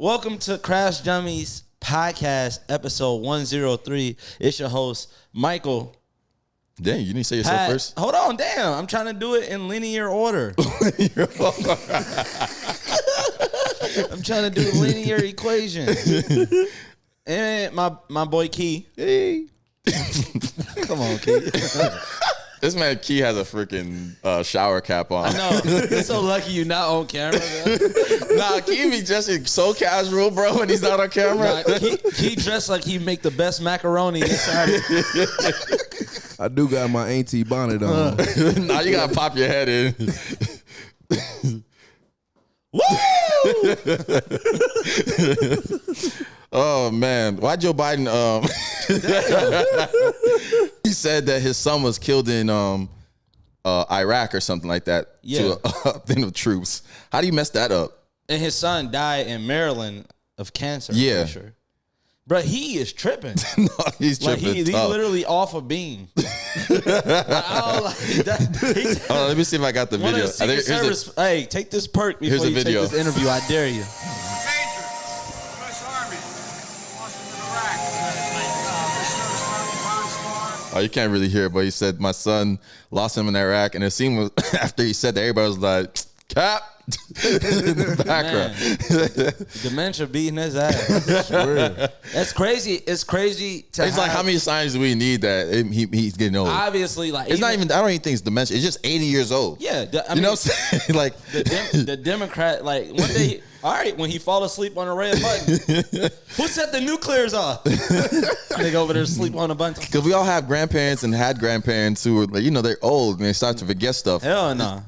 Welcome to Crash Dummies Podcast, episode 103. It's your host, Michael. Dang, you didn't say yourself first? Hold on, damn. I'm trying to do it in linear order. I'm trying to do a linear equation. And my boy Key. Hey. Come on, Key. This man Key has a freaking shower cap on. I know. You're so lucky you're not on camera, man. Nah, Key be dressing so casual, bro, when he's not on camera. Nah, Key dressed like he make the best macaroni inside. I do got my auntie bonnet on. Nah, you gotta pop your head in. Woo! Oh man, why Joe Biden? He said that his son was killed in Iraq or something like that. Yeah, to a thing of troops. How do you mess that up? And his son died in Maryland of cancer. Yeah, sure. Bro, he is tripping. No, he's tripping. Like he's literally off a beam. Let me see if I got the video. Hey, take this perk before you take this interview. I dare you. Oh, you can't really hear it, but he said my son lost him in Iraq, and it seemed after he said that, everybody was like, "Cap." In the background, dementia beating his ass. That's crazy. It's crazy. It's like how many signs do we need that he's getting old? Obviously, like it's not even. I don't even think it's dementia. It's just 80 years old. Yeah, I mean, know what I'm saying? Like the Democrat. Like one day, all right, when he fall asleep on a red button, who set the nuclears off? Nigga over there sleep on a button. Because we all have grandparents and had grandparents who are, like, they're old and they start to forget stuff. Hell no.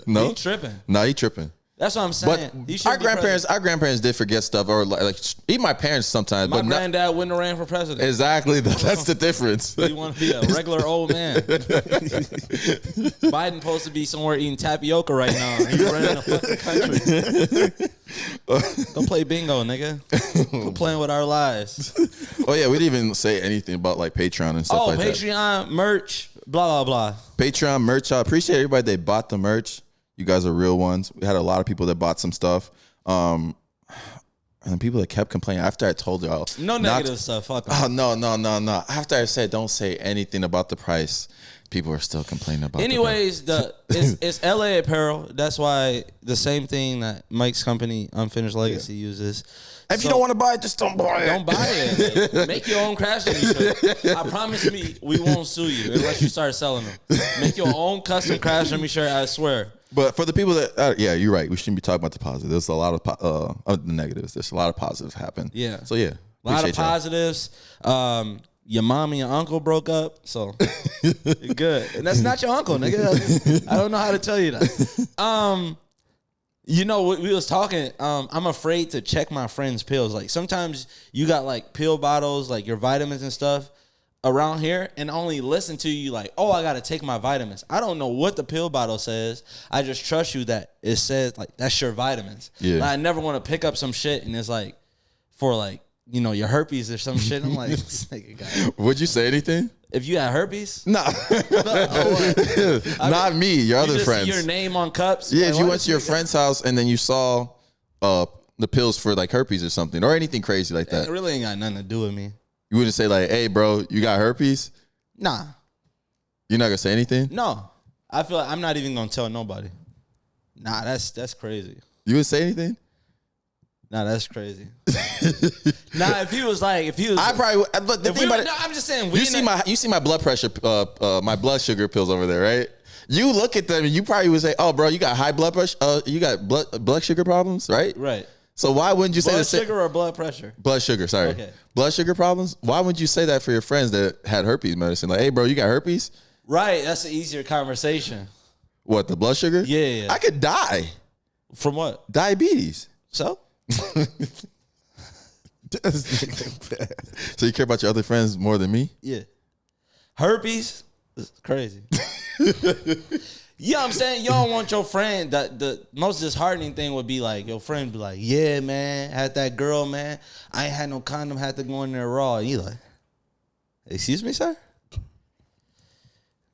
No, he tripping. No, he tripping. That's what I'm saying. But our grandparents did forget stuff, or like even my parents sometimes. My granddad wouldn't have ran for president. Exactly, that's the difference. You want to be a regular old man. Biden supposed to be somewhere eating tapioca right now. He's running the fucking country. Don't play bingo, nigga. Quit playing with our lives. Oh yeah, we didn't even say anything about like Patreon and stuff like that. Oh, Patreon merch, blah blah blah. Patreon merch. I appreciate everybody that bought the merch. You guys are real ones. We had a lot of people that bought some stuff. And people that kept complaining after I told y'all. No negative stuff. Fuck them. Oh, no. After I said don't say anything about the price, people are still complaining about Anyways, it's LA apparel. That's why the same thing that Mike's company, Unfinished Legacy, uses. If you don't want to buy it, just don't buy it. Don't buy it. Like, make your own Crash Dummy shirt. I promise me we won't sue you unless you start selling them. Make your own custom Crash Dummy shirt, I swear. But for the people that, yeah, you're right. We shouldn't be talking about the positives. There's a lot of the negatives. There's a lot of positives happen. Yeah. So yeah, a lot of positives. Your mom and your uncle broke up, so you're good. And that's not your uncle, nigga. I don't know how to tell you that. We was talking. I'm afraid to check my friends' pills. Like sometimes you got like pill bottles, like your vitamins and stuff around here, and only listen to you like, oh, I got to take my vitamins. I don't know what the pill bottle says. I just trust you that it says like that's your vitamins. Yeah. Like, I never want to pick up some shit and it's like for like, your herpes or some shit. I'm like, this nigga got. Would you say anything? If you had herpes? No. Not me, your other friends. See your name on cups? Yeah, like, if you went to your friend's house and then you saw the pills for like herpes or something or anything crazy like that. It really ain't got nothing to do with me. You wouldn't say like, hey, bro, you got herpes? Nah. You're not going to say anything? No. I feel like I'm not even going to tell nobody. Nah, that's crazy. You wouldn't say anything? Nah, that's crazy. Nah, if he was I probably. But the thing about it, no, I'm just saying. You see my blood pressure, my blood sugar pills over there, right? You look at them, and you probably would say, "Oh, bro, you got high blood pressure. You got blood sugar problems, right?" Right. So why wouldn't you say blood sugar or blood pressure? Blood sugar, sorry. Okay. Blood sugar problems. Why wouldn't you say that for your friends that had herpes medicine? Like, hey, bro, you got herpes? Right. That's an easier conversation. What, the blood sugar? Yeah. I could die. From what? Diabetes. So? So you care about your other friends more than me? Yeah. Herpes is crazy. You know what I'm saying? You don't want your friend. The most disheartening thing would be like your friend be like, yeah, man, had that girl, man. I ain't had no condom, had to go in there raw. And you like, excuse me, sir?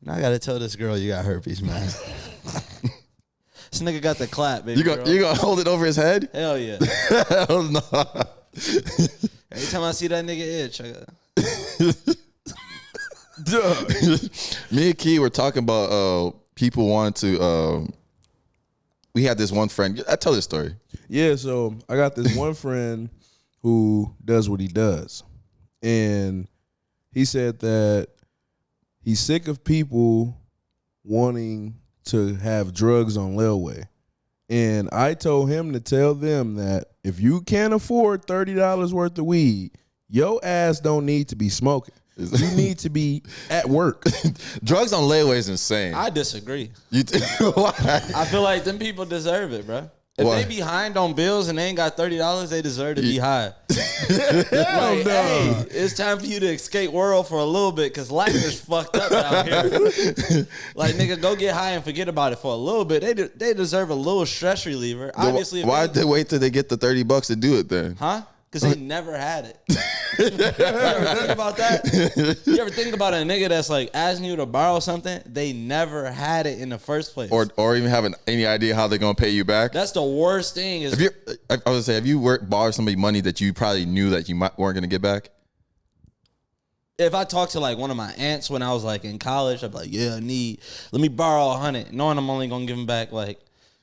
Now I got to tell this girl you got herpes, man. This nigga got the clap, baby. You gonna hold it over his head? Hell yeah. Hell no. Every time I see that nigga itch, Me and Key were talking about people wanting to. We had this one friend. I tell this story. Yeah, so I got this one friend who does what he does. And he said that he's sick of people wanting to have drugs on layaway. And I told him to tell them that if you can't afford $30 worth of weed, your ass don't need to be smoking. You need to be at work. Drugs on layaway is insane. I disagree. Why? I feel like them people deserve it, bro. If Why? they behind on bills and they ain't got $30, they deserve to be high. Hell Like, no. hey, it's time for you to escape world for a little bit because life is fucked up out here. Like, nigga, go get high and forget about it for a little bit. They deserve a little stress reliever. Obviously, if Why'd they wait till they get the $30 to do it then? Huh? Because they never had it. You ever think about that? You ever think about a nigga that's like asking you to borrow something? They never had it in the first place. Or even having any idea how they're gonna pay you back? That's the worst thing. Is I was say, have you borrowed somebody money that you probably knew that you weren't gonna get back? if I talked to like one of my aunts when I was like in college, I'd be like, yeah, let me borrow 100, knowing I'm only gonna give them back like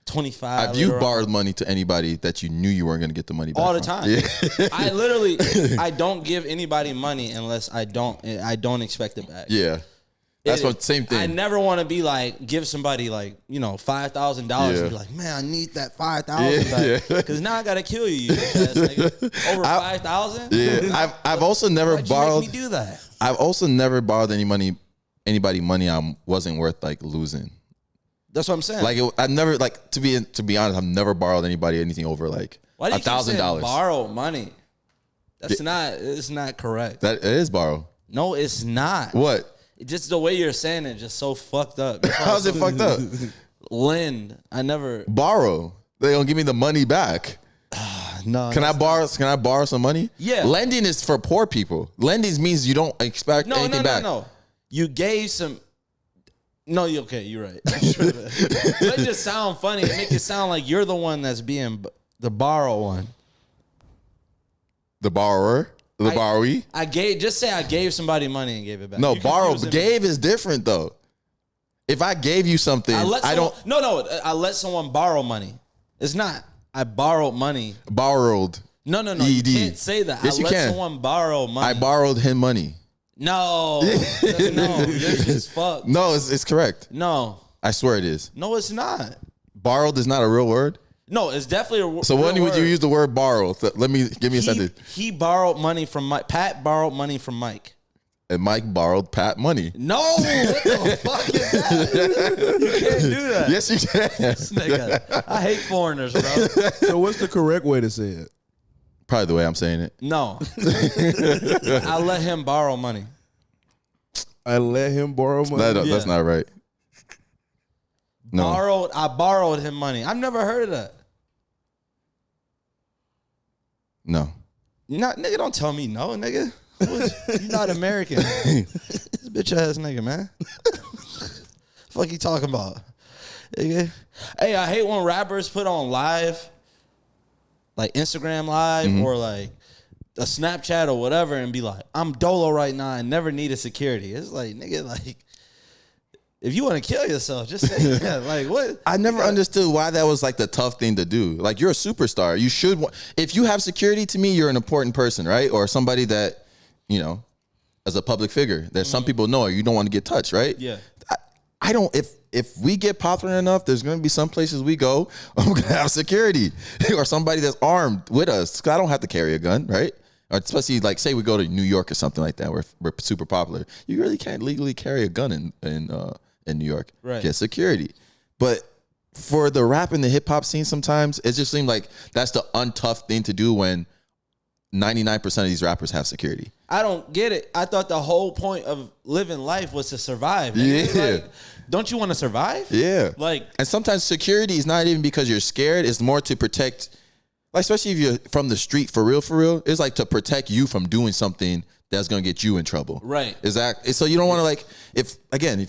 25. Have you borrowed money to anybody that you knew you weren't going to get the money back all the from? time? Yeah. I don't give anybody money unless I don't expect it back. Yeah. That's same thing. I never want to be like, give somebody like, $5,000 Yeah. and be like, man, I need that 5,000 back. Because now I got to kill you, bitch ass nigga. Over 5,000? Yeah. I've also never Why'd borrowed. you make me do that? I've also never borrowed anybody money I wasn't worth like losing. That's what I'm saying. Like I never like to be honest, I've never borrowed anybody anything over like Why do you keep saying $1,000. borrow money? It's not correct. That it is borrow. No, it's not. What? Just the way you're saying it, just so fucked up. How's it fucked up? Lend. I never. Borrow. They don't give me the money back. No. Can I borrow some money? Yeah. Lending is for poor people. Lending means you don't expect anything back. No. You gave some. No, you're okay. You're right. Let it just sound funny and make it sound like you're the one that's being the borrow one. The borrower? The borrowee? I gave somebody money and gave it back. No, You borrow. confusing me. Gave is different though. If I gave you something, I don't. No. I let someone borrow money. It's not. I borrowed money. Borrowed. No. ED. You can't say that. Yes, I you let can. someone borrow money. I borrowed him money. No. This is fucked. No, it's correct. No. I swear it is. No, it's not. Borrowed is not a real word. No, it's definitely a So when would you use the word borrow? Give me a sentence. He borrowed money from Mike. Pat borrowed money from Mike. And Mike borrowed Pat money. No, what the fuck is that? You can't do that. Yes, you can. This nigga, I hate foreigners, bro. So what's the correct way to say it? Probably the way I'm saying it. No. I let him borrow money. I let him borrow money. That's not right. No. I borrowed him money. I've never heard of that. No. Nigga, don't tell me no, nigga. You're not American. This bitch ass nigga, man. Fuck you talking about? Nigga. Hey, I hate when rappers put on live, like Instagram live or like a Snapchat or whatever, and be like, I'm dolo right now and never needed security. It's like, nigga, like, if you want to kill yourself, just say that. Like, what? I never understood why that was like the tough thing to do. Like, you're a superstar. You should, if you have security, to me, you're an important person, right? Or somebody that, as a public figure, that some people know you don't want to get touched, right? Yeah. I don't, if we get popular enough, there's going to be some places we go, I'm going to have security or somebody that's armed with us. 'Cause I don't have to carry a gun, right? Or especially like, say we go to New York or something like that, where we're super popular. You really can't legally carry a gun in New York. Right. Get security. But for the rap and the hip hop scene, sometimes it just seemed like that's the untough thing to do when 99% of these rappers have security. I don't get it. I thought the whole point of living life was to survive. Yeah. Like, don't you want to survive? Yeah. Like, and sometimes security is not even because you're scared. It's more to protect. Like, especially if you're from the street for real, it's like to protect you from doing something that's gonna get you in trouble. Right. Exactly. So you don't want to like, if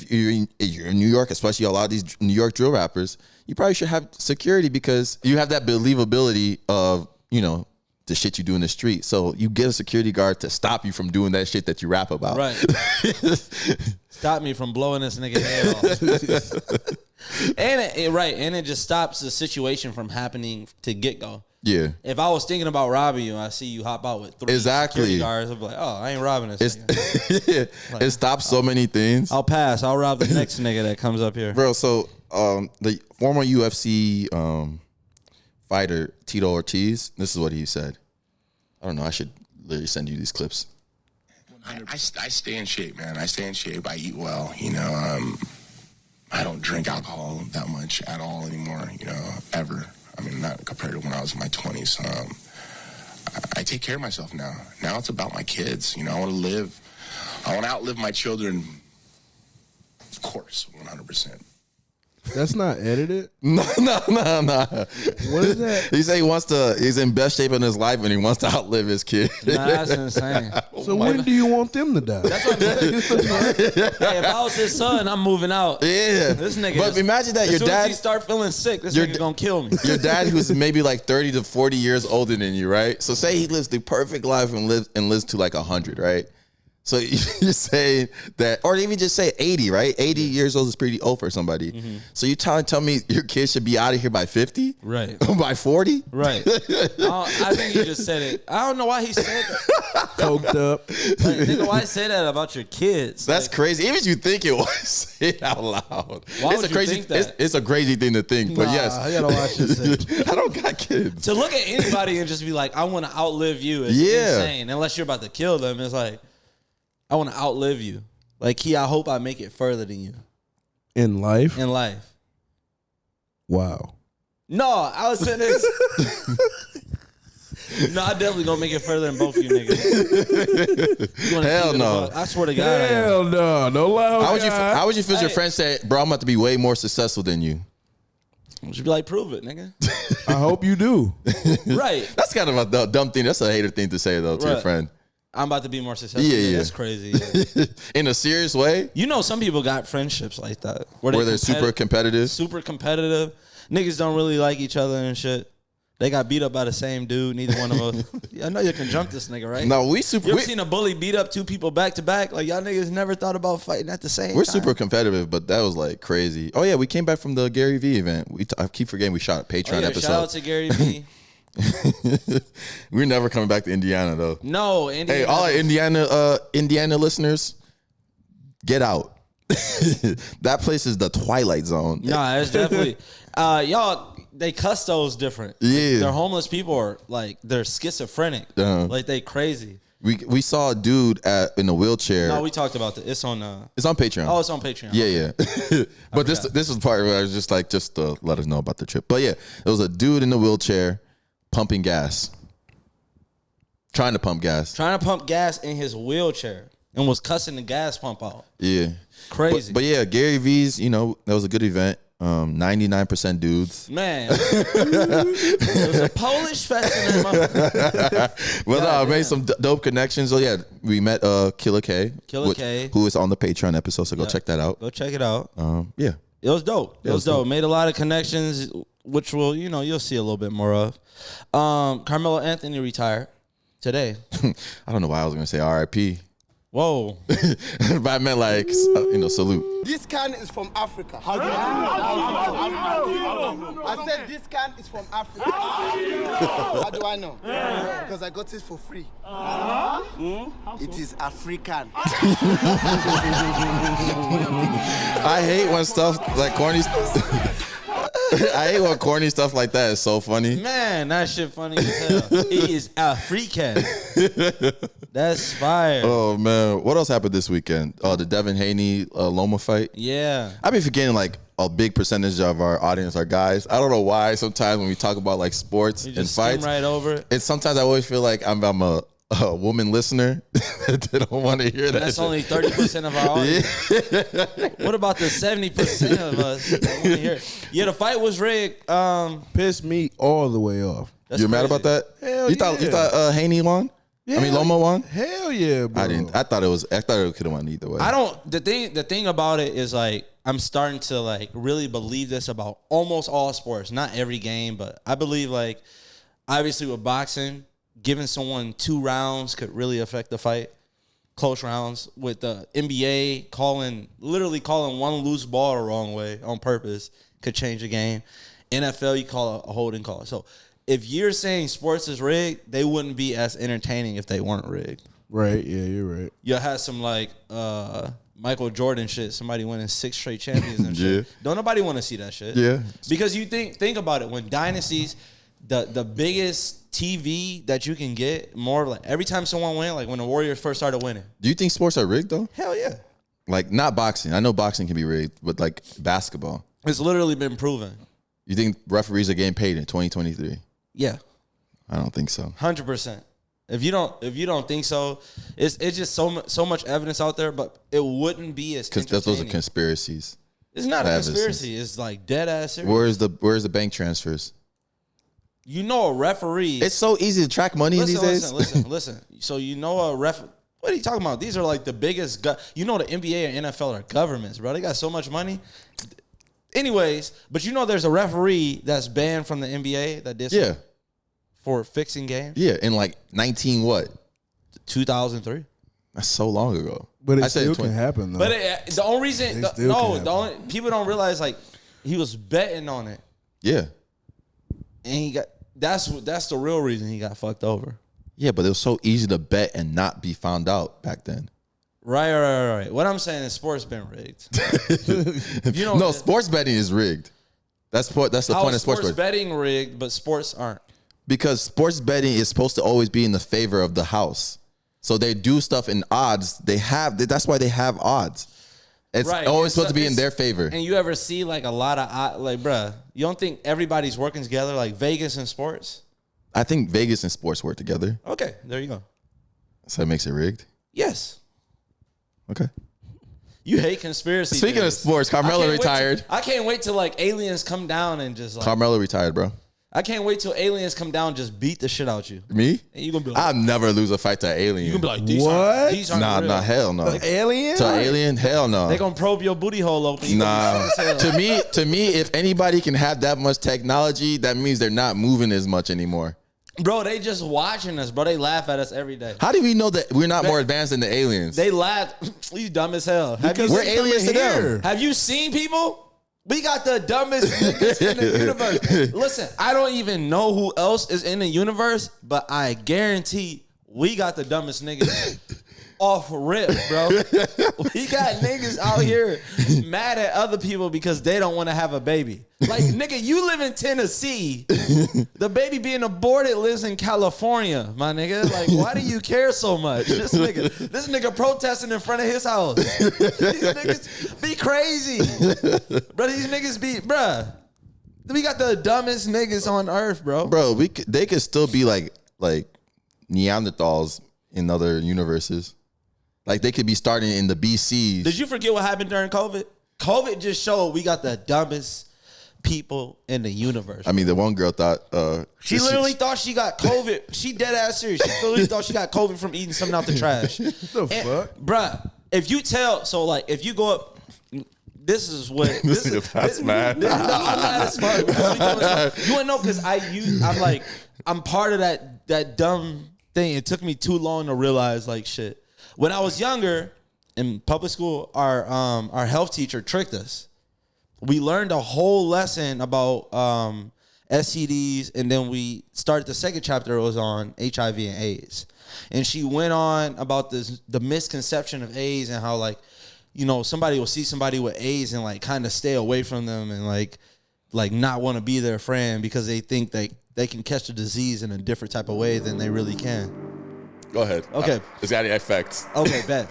you're in New York, especially a lot of these New York drill rappers, you probably should have security because you have that believability of, you know, the shit you do in the street. So you get a security guard to stop you from doing that shit that you rap about. Right. Stop me from blowing this nigga head off. And it just stops the situation from happening to get go. Yeah. If I was thinking about robbing you and I see you hop out with 3 security guards, I'd be like, oh, I ain't robbing this nigga. Like, it stops so many things. I'll pass. I'll rob the next nigga that comes up here. Bro, so the former UFC fighter, Tito Ortiz, this is what he said. I don't know. I should literally send you these clips. I stay in shape, man. I stay in shape. I eat well, you know. I don't drink alcohol that much at all anymore, you know, ever. I mean, not compared to when I was in my 20s. I take care of myself now. Now it's about my kids. You know, I want to outlive my children. Of course, 100%. That's not edited? No. What is that? He said he's in best shape in his life and he wants to outlive his kid. Nah, that's insane. So when do you want them to die? That's what I'm saying. Hey, if I was his son, I'm moving out. Yeah. This nigga. But imagine that your as soon dad. as he start feeling sick, this nigga gonna kill me. Your dad, who's maybe like 30 to 40 years older than you, right? So say he lives the perfect life and lives to like 100, right? So you're saying that, or even just say 80, right? 80 years old is pretty old for somebody. Mm-hmm. So you trying to tell me your kid should be out of here by 50? Right. By 40? Right. I think he just said it. I don't know why he said that. Coked up. Like, nigga, why say that about your kids? That's crazy. Even if you think it was, say it out loud. Why would you think that? It's a crazy thing to think, but yes. I gotta watch this. I don't got kids. To look at anybody and just be like, I want to outlive you is insane. Unless you're about to kill them. It's like, I want to outlive you. Like, I hope I make it further than you. In life? In life. Wow. No, I was saying this. No, I definitely gonna make it further than both of you niggas. Hell no. I swear to God. Hell no. No loud. How would you feel your friend say, bro, I'm about to be way more successful than you? You should be like, prove it, nigga. I hope you do. Right. That's kind of a dumb thing. That's a hater thing to say, though, to your friend. I'm about to be more successful. Yeah. That's crazy. Yeah. In a serious way? You know, some people got friendships like that. Where they're super competitive? Super competitive. Niggas don't really like each other and shit. They got beat up by the same dude. Neither one of us. I know you can jump this nigga, right? No, You ever seen a bully beat up 2 people back to back? Like, y'all niggas never thought about fighting at the same time. We're super competitive, but that was like crazy. Oh, yeah, we came back from the Gary Vee event. I keep forgetting we shot a Patreon episode. Shout out to Gary Vee. We're never coming back to Indiana, though. No, Indiana. Hey, all our Indiana listeners, get out. That place is the Twilight Zone. Nah, it's definitely y'all. They cuss those different. Yeah, they're homeless people, or like they're schizophrenic. Like they crazy. We saw a dude in a wheelchair. No, we talked about this. It's on Patreon. Oh, it's on Patreon. Yeah. But this is the part where I was just to let us know about the trip. But yeah, it was a dude in a wheelchair pumping gas. Trying to pump gas in his wheelchair and was cussing the gas pump out. Yeah. Crazy. But yeah, Gary V's, that was a good event. 99% dudes. Man. It was a Polish fest in that motherfucker. Well, I made some dope connections. So yeah, we met Killer K. Who is on the Patreon episode, so go check that out. Go check it out. Yeah. It was dope. It was dope. Made a lot of connections, which you'll see a little bit more of. Carmelo Anthony retired today. I don't know why I was going to say RIP. Whoa. But I meant salute. This can is from Africa. How do you know? I said this can is from Africa. How do I know? Because I got it for free. It is African. I hate when stuff like corny I hate when corny stuff like that is so funny. Man, that shit funny as hell. He is African. That's fire. Oh, man. What else happened this weekend? Oh, the Devin Haney Loma fight? Yeah. I've been forgetting, like, a big percentage of our audience are guys. I don't know why. Sometimes when we talk about, like, sports and fights. Skim right over it. And sometimes I always feel like I'm a woman listener that don't want to hear that. That's shit. only 30% of our audience. Yeah. What about the 70% of us that want to hear it? Yeah, the fight was rigged. Pissed me all the way off. You're mad about that? Hell you thought Haney won? Yeah, I mean Loma won? Hell yeah, bro. I didn't. I thought it could have won either way. I don't. The thing about it is like I'm starting to like really believe this about almost all sports. Not every game, but I believe like obviously with boxing, giving someone 2 rounds could really affect the fight. Close rounds. With the NBA literally calling one loose ball the wrong way on purpose could change the game. NFL, you call a holding call. So if you're saying sports is rigged, they wouldn't be as entertaining if they weren't rigged. Right, yeah, you're right. You'll have some like Michael Jordan shit, somebody winning 6 straight champions and shit. Don't nobody want to see that shit. Yeah. Because you think about it, when dynasties, the biggest TV that you can get, more like every time someone win, like when the Warriors first started winning. Do you think sports are rigged though? Hell yeah. Like not boxing. I know boxing can be rigged, but like basketball. It's literally been proven. You think referees are getting paid in 2023? Yeah. I don't think so. 100%. If you don't think so, it's just so much evidence out there, but it wouldn't be as entertaining. Those are conspiracies. It's not a conspiracy. It's like dead ass serious. Where's the bank transfers? You know a referee. It's so easy to track money these days. Listen. So you know a ref. What are you talking about? These are like the biggest. You know the NBA and NFL are governments, bro. They got so much money. Anyways, but you know there's a referee that's banned from the NBA that did for fixing games. Yeah, in like 2003. That's so long ago. But it still can happen though. But the only reason, people don't realize like he was betting on it. Yeah, and he got that's the real reason he got fucked over. Yeah, but it was so easy to bet and not be found out back then. Right. What I'm saying is sports been rigged. Sports betting is rigged. That's the point of sports betting rigged, but sports aren't. Because sports betting is supposed to always be in the favor of the house. So they do stuff in odds. That's why they have odds. It's always supposed to be in their favor. And you ever see like a lot of like, bruh, you don't think everybody's working together like Vegas and sports? I think Vegas and sports work together. Okay, there you go. So that makes it rigged? Yes. Okay. You hate conspiracy. Speaking of sports, Carmelo retired. I can't wait till like aliens come down and just like. Carmelo retired, bro. I can't wait till aliens come down and just beat the shit out you. Me? And you gonna be like, I'll never lose a fight to an alien. You gonna be like, these aren't real. Nah, hell no. Alien? To an alien? Hell no. They gonna probe your booty hole open. Nah. To me, if anybody can have that much technology, that means they're not moving as much anymore. Bro, they just watching us, bro. They laugh at us every day. How do we know that we're not more advanced than the aliens? They laugh. You dumb as hell. We're aliens to them. Have you seen people? We got the dumbest niggas in the universe. Listen, I don't even know who else is in the universe, but I guarantee we got the dumbest niggas off rip, bro. We got niggas out here mad at other people because they don't want to have a baby. Like, nigga, you live in Tennessee. The baby being aborted lives in California, my nigga. Like, why do you care so much? This nigga protesting in front of his house. These niggas be crazy. Bro, these niggas be, bruh. We got the dumbest niggas on earth, bro. Bro, they could still be like Neanderthals in other universes. Like they could be starting in the BCs. Did you forget what happened during COVID? COVID just showed we got the dumbest people in the universe. I mean, the one girl thought she literally thought she got COVID. She dead ass serious. She literally thought she got COVID from eating something out the trash. What the fuck, bruh? If you if you go up, this is what this is. That's mad. No, I'm not as smart. You wouldn't know because I'm part of that dumb thing. It took me too long to realize like shit. When I was younger in public school, our health teacher tricked us. We learned a whole lesson about STDs, and then we started the second chapter. It was on HIV and AIDS, and she went on about the misconception of AIDS and how somebody will see somebody with AIDS and like kind of stay away from them and like not want to be their friend because they think they can catch the disease in a different type of way than they really can. Go ahead. Okay. It's got any effects. Okay, bet.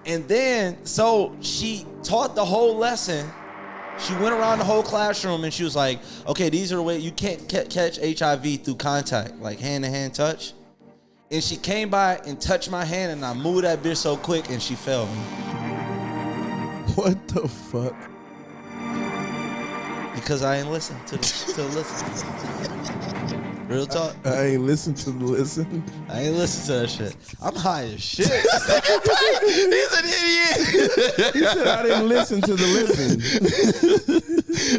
And then, so she taught the whole lesson. She went around the whole classroom and she was like, okay, these are the ways you can't catch HIV through contact, like hand-to-hand touch. And she came by and touched my hand and I moved that bitch so quick and she fell me. What the fuck? Because I ain't listened to the listen. Real talk. I ain't listen to the listen. I ain't listen to that shit. I'm high as shit. He's an idiot. He said I didn't listen to the listen.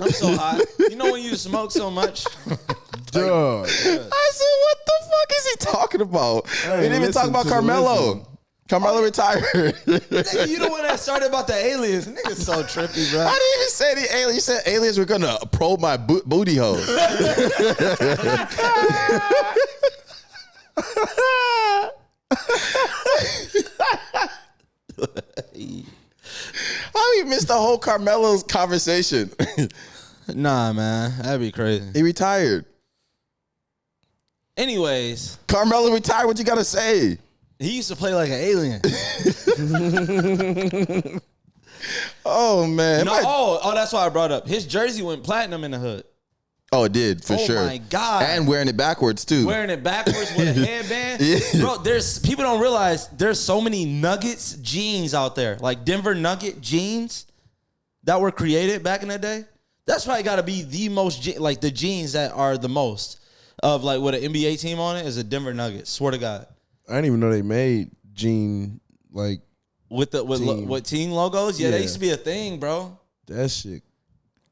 I'm so high. You know when you smoke so much? Dog. I said, what the fuck is he talking about? We didn't even talk about Carmelo. Carmelo retired. Nigga, you the one that started about the aliens. Nigga's so trippy, bro. I didn't even say the aliens. You said aliens were gonna probe my booty hole. How we missed the whole Carmelo's conversation? Nah, man. That'd be crazy. He retired. Anyways. Carmelo retired. What you gotta say? He used to play like an alien. Oh, man. No, that's why I brought up. His jersey went platinum in the hood. Oh, it did, for sure. Oh, my God. And wearing it backwards, too. Wearing it backwards with a headband. Yeah. Bro, people don't realize there's so many Nuggets jeans out there. Like Denver Nugget jeans that were created back in the day. That's probably got to be the most, like the jeans that are the most of like with an NBA team on it is a Denver Nuggets. Swear to God. I didn't even know they made jean like with team logos. Yeah, Yeah. that used to be a thing, bro. that shit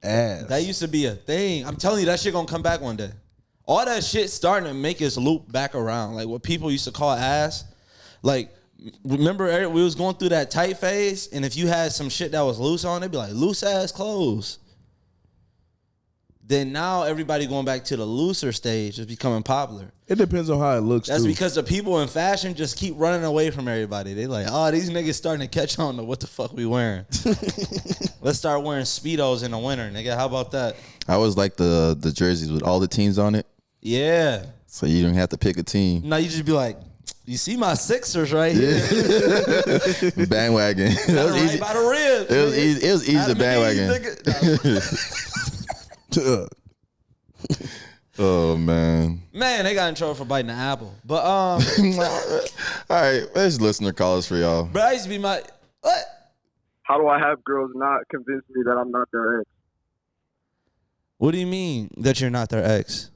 ass. That used to be a thing. I'm telling you, that shit gonna come back one day. All that shit starting to make us loop back around. Like what people used to call ass. Like, remember Eric, we was going through that tight phase, and if you had some shit that was loose on, it'd be like loose ass clothes. Then now everybody going back to the looser stage is becoming popular. It depends on how it looks. That's too. because the people in fashion just keep running away from everybody. They like, oh, these niggas starting to catch on to what the fuck we wearing. Let's start wearing Speedos in the winter, nigga. How about that? I always like the jerseys with all the teams on it. Yeah. So you don't have to pick a team. Now you just be like, you see my Sixers right here. Bandwagon. It was easy. By the ribs. It was easy to bandwagon. Oh, man. Man, they got in trouble for biting the apple. But All right, there's listener callers for y'all. but I used to be what? How do I have girls not convince me that I'm not their ex? What do you mean that you're not their ex?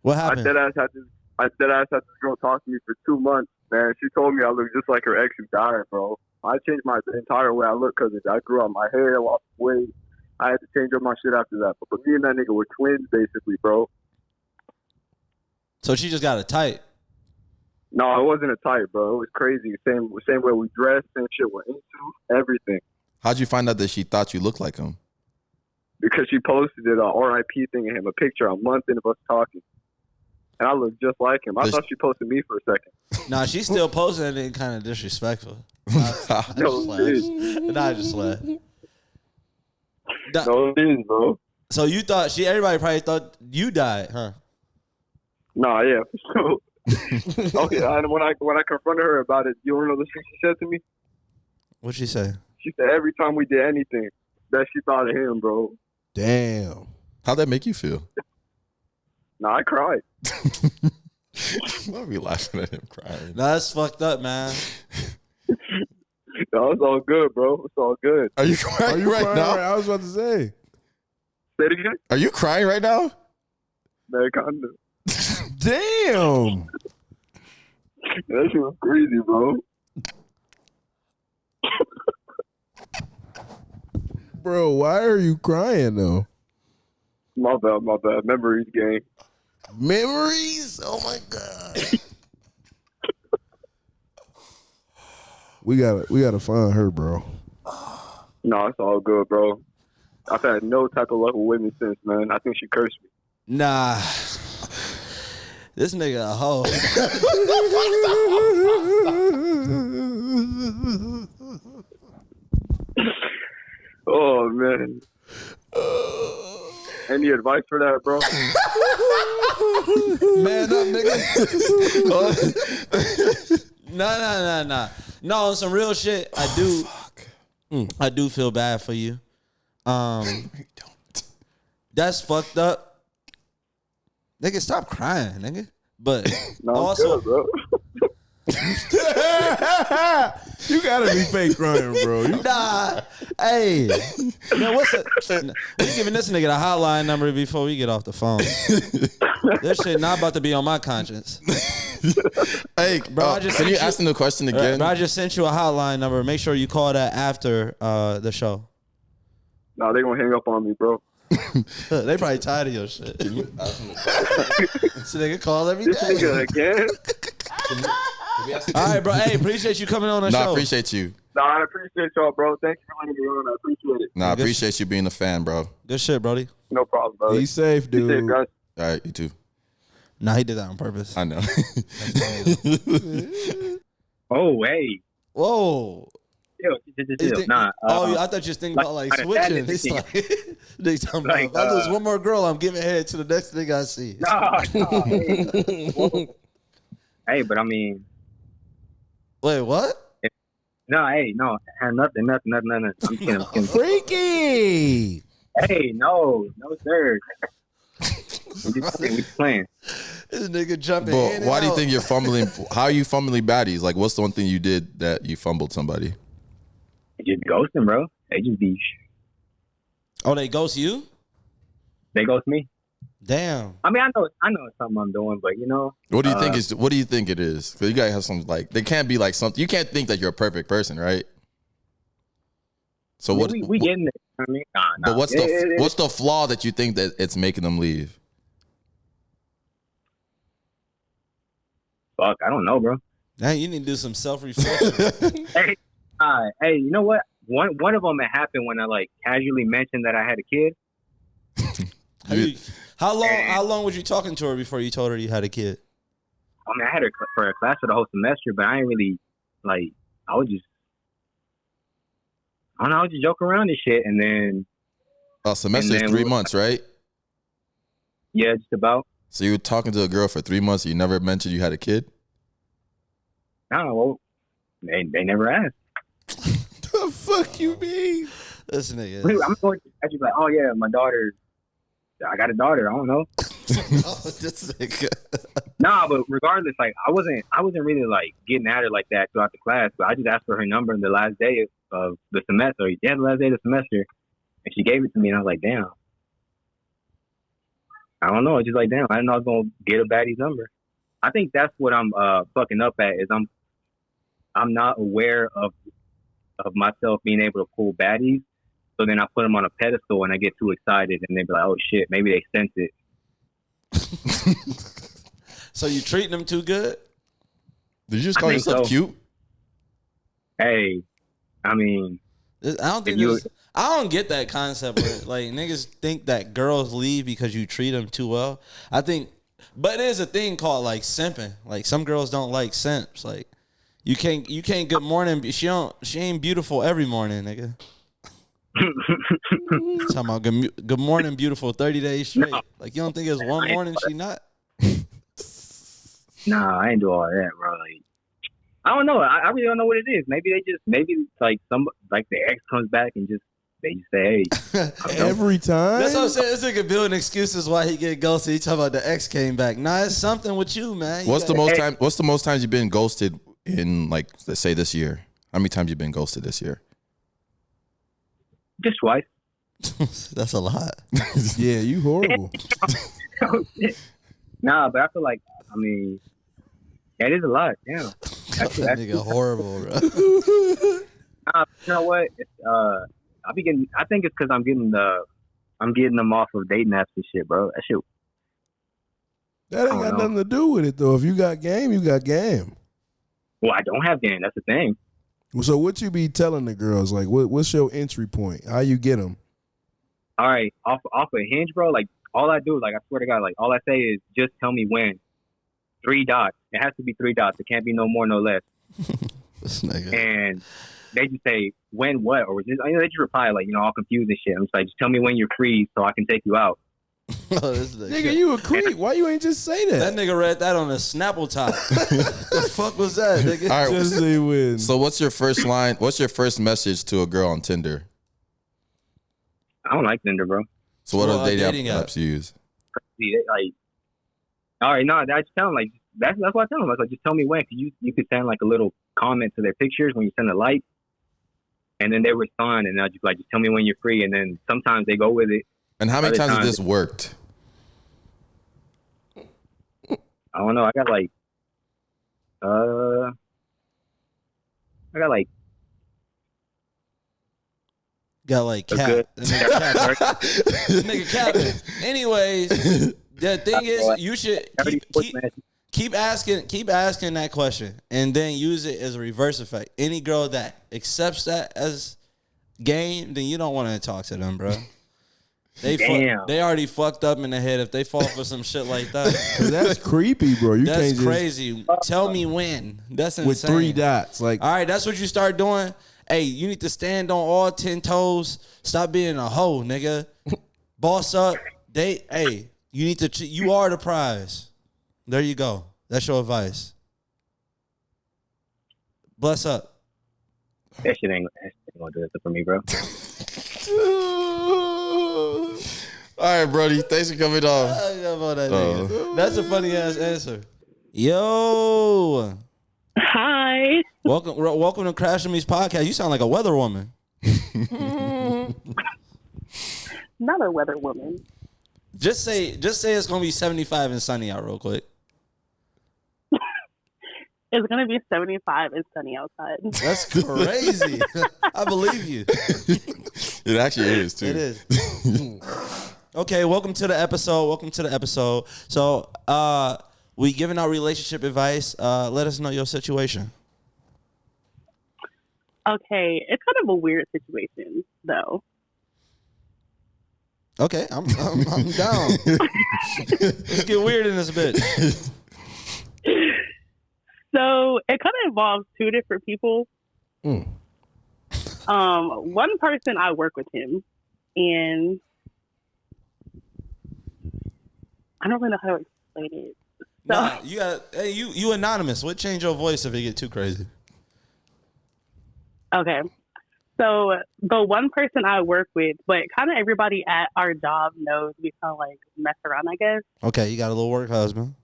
What I happened? dead ass had this girl talk to me for 2 months, man. She told me I look just like her ex who died, bro. I changed my entire way I look because I grew out my hair, lost weight. I had to change up my shit after that. But me and that nigga were twins, basically, bro. So she just got a tight. No, it wasn't a type, bro. It was crazy. Same way we dressed, same shit we're into, everything. How'd you find out that she thought you looked like him? Because she posted it on RIP thing of him, a picture a month into us talking. And I looked just like him. I thought she posted me for a second. Nah, she's still posting it and kind of disrespectful. I just laughed. No, it is, bro. So you thought everybody probably thought you died, huh? Nah, yeah, for sure. Okay, and when I confronted her about it, you wanna know the shit she said to me? What'd she say? She said every time we did anything, that she thought of him, bro. Damn. How'd that make you feel? Nah, I cried. Why are we laughing at him crying? Nah, that's fucked up, man. No, it's all good, bro. It's all good. Are you crying right now? I was about to say. Say it again? Are you crying right now? Man, kind of. Damn. That shit was crazy, bro. Bro, why are you crying though? My bad. Memories game. Memories? Oh my God. We gotta find her, bro. No, it's all good, bro. I've had no type of luck with women since, man. I think she cursed me. Nah. This nigga a hoe. Oh, man. Any advice for that, bro? Man up, nigga. Nah. No, on some real shit, I do feel bad for you. That's fucked up. Nigga, stop crying, nigga. But No, also, good, bro. You gotta be fake crying, bro. Nah. Hey. Man, what's it? We giving this nigga the hotline number before we get off the phone. This shit not about to be on my conscience. Hey, bro, can you ask him the question again? Bro, I just sent you a hotline number. Make sure you call that after the show. Nah, they gonna hang up on me, bro. They probably tired of your shit. So they can call every This day. nigga again? All right, bro. Hey, appreciate you coming on the show. I appreciate you. Nah, I appreciate y'all, bro. Thank you for letting me on. I appreciate it. I appreciate you being a fan, bro. Good shit, Brody. No problem, bro. Be safe, dude. Be safe, guys. All right, you too. Nah, he did that on purpose. I know. Oh, hey. Whoa. Chill. Nah. I thought you was thinking about like switching. He's like, they talking about, if I lose one more girl, I'm giving head to the next thing I see. No. Hey, but I mean. Wait, what? No, hey, no. Nothing. I'm kidding. Freaky. Hey, no, sir. We just playing. This nigga jumping But in why and do you out. think you're fumbling? How are you fumbling baddies? Like, what's the one thing you did that you fumbled somebody? Just ghosting, bro. They just be. Oh, they ghost you? They ghost me. Damn. I mean, I know it's something I'm doing, but you know. What do you think is? What do you think it is? Because you gotta have some like. They can't be like something. You can't think that you're a perfect person, right? So what? We getting it. I mean, nah. But what's the flaw that you think that it's making them leave? Fuck, I don't know, bro. Dang, you need to do some self-reflection. Hey, you know what? One of them it happened when I like casually mentioned that I had a kid. How long was you talking to her before you told her you had a kid? I mean, I had her for a class for the whole semester, but I ain't really like. I was just joking around and shit, and then. A semester is 3 months, right? Yeah, just about. So you were talking to a girl for 3 months. You never mentioned you had a kid. No, well, they never asked. The fuck you mean? This nigga. I'm going to actually like, oh yeah, my daughter. I got a daughter. I don't know. This nigga. Nah, but regardless, like I wasn't really like getting at her like that throughout the class. But I just asked for her number on the last day of the semester. Yeah, the last day of the semester, and she gave it to me, and I was like, damn. I don't know. It's just like, damn. I didn't know I was gonna get a baddie's number. I think that's what I'm fucking up at. Is I'm not aware of myself being able to pull baddies. So then I put them on a pedestal and I get too excited and they be like, oh shit, maybe they sense it. So you treating them too good? Did you just call yourself cute? Hey, I mean, I don't get that concept where like niggas think that girls leave because you treat them too well. I think, but there's a thing called like simping. Like some girls don't like simps. Like you can't good morning. She ain't beautiful every morning, nigga. Talking about good morning, beautiful 30 days straight. No. Like you don't think it's one morning she not? Nah, I ain't do all that, bro. Like I don't know. I really don't know what it is. Maybe like the ex comes back and they just say, hey. Every time? That's what I'm saying. This nigga building excuses why he get ghosted. He talking about the ex came back. Nah, it's something with you, man. What's the most times you've been ghosted in, like, let's say this year? How many times you been ghosted this year? Just twice. That's a lot. Yeah, you horrible. Nah, but I feel like, I mean, that is a lot. Damn. That's nigga horrible, bro. Nah, you know what? I think it's because I'm getting them off of dating apps and shit, bro. That shit. That ain't got nothing to do with it, though. If you got game, you got game. Well, I don't have game. That's the thing. So what you be telling the girls? Like, what's your entry point? How you get them? All right, off of Hinge, bro. Like, all I do, like, I swear to God, like, all I say is just tell me when. 3 dots. It has to be 3 dots. It can't be no more, no less. This nigga. And they just say when, what, or just they just reply like, all confused and shit. I'm just like, just tell me when you're free so I can take you out. This nigga, you a creep. Why you ain't just say that? That nigga read that on a Snapple top. The fuck was that, nigga? All right, just say when. So what's your first line? What's your first message to a girl on Tinder? I don't like Tinder, bro. So what are dating apps you use? Like, all right, no, I just tell them like, that's what I tell them. I was like, just tell me when. You could send like a little comment to their pictures when you send a like, and then they respond, and I'll just like, just tell me when you're free, and then sometimes they go with it. And how many times has this worked? I don't know. I got like cap. Nigga capping. Anyways, the thing is, you should keep asking that question, and then use it as a reverse effect. Any girl that accepts that as game, then you don't want to talk to them, bro. They already fucked up in the head if they fall for some shit like that. That's creepy, bro. That's crazy. Tell me when. That's insane. With 3 dots, like, all right, that's what you start doing. Hey, you need to stand on all 10 toes. Stop being a hoe, nigga. Boss up. You need to. You are the prize. There you go. That's your advice. Bless up. That shit ain't gonna do it for me, bro. All right, Brody. Thanks for coming on. That's a funny ass answer. Yo. Hi. Welcome to Crash and Me's podcast. You sound like a weather woman. Not a weather woman. Just say it's gonna be 75 and sunny out real quick. It's gonna be 75 and sunny outside. That's crazy. I believe you. It actually is too. It is. Okay, welcome to the episode. So, we giving out relationship advice. Let us know your situation. Okay, it's kind of a weird situation, though. Okay, I'm down. Let's get weird in this bitch. So it kind of involves 2 different people. One person, I work with him, and I don't really know how to explain it. So, nah, you got you anonymous. What change your voice if it get too crazy? Okay. So the one person I work with, but kind of everybody at our job knows we kind of like mess around, I guess. Okay, you got a little work husband.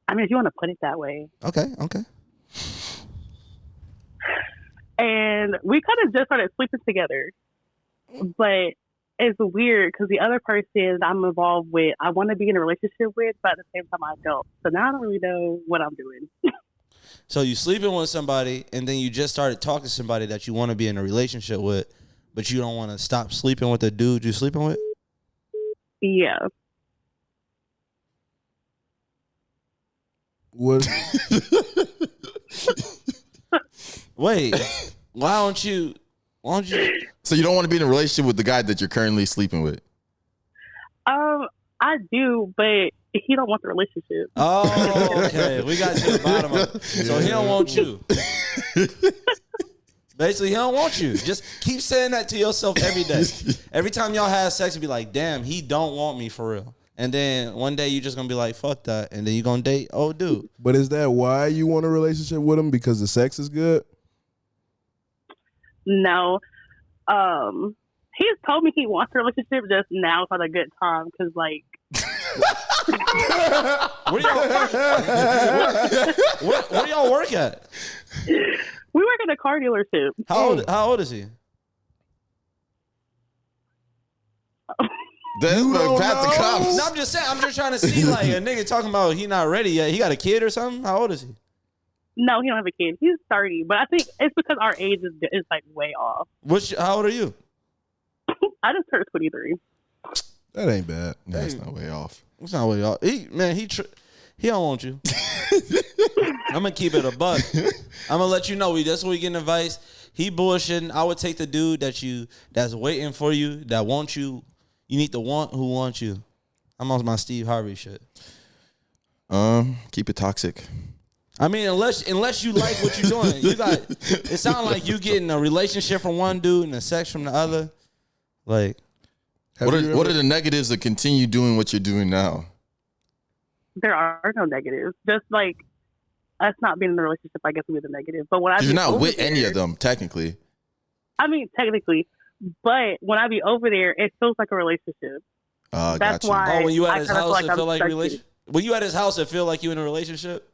I mean, if you want to put it that way. Okay. And we kind of just started sleeping together. But it's weird because the other person I'm involved with, I want to be in a relationship with, but at the same time I don't. So now I don't really know what I'm doing. So you sleeping with somebody, and then you just started talking to somebody that you want to be in a relationship with, but you don't want to stop sleeping with the dude you're sleeping with? Yeah. what? Wait, why don't you? So you don't want to be in a relationship with the guy that you're currently sleeping with? I do, but he don't want the relationship. Oh, okay. We got to the bottom of it. So he don't want you. Basically, he don't want you. Just keep saying that to yourself every day. Every time y'all have sex, you be like, damn, he don't want me for real. And then one day you just going to be like, fuck that. And then you going to date old dude. But is that why you want a relationship with him? Because the sex is good? No. He's told me he wants a relationship, just now it's not a good time because, like, where do y'all work at? We work at a car dealership. How old is he? Pat the cops. No, I'm just saying. I'm just trying to see, like, a nigga talking about he not ready yet. He got a kid or something? How old is he? No, he don't have a kid. He's 30, but I think it's because our age is like way off. How old are you? I just turned 23. That ain't bad. That's not way off. It's not way off. He don't want you. I'm gonna keep it a buck. I'm gonna let you know. That's what we getting advice. He bullshitting. I would take the dude that's waiting for you, that wants you. You need the one who wants you. I'm on my Steve Harvey shit. Keep it toxic. I mean, unless you like what you're doing, it sounds like you getting a relationship from one dude and a sex from the other. Like, what are the negatives of continue doing what you're doing now? There are no negatives. Just like us not being in a relationship, I guess would be the negative. But when you're not with any of them, technically. I mean, technically, but when I be over there, it feels like a relationship. That's gotcha. why. When you at his house, it feel like relationship. When you at his house, it feel like you in a relationship?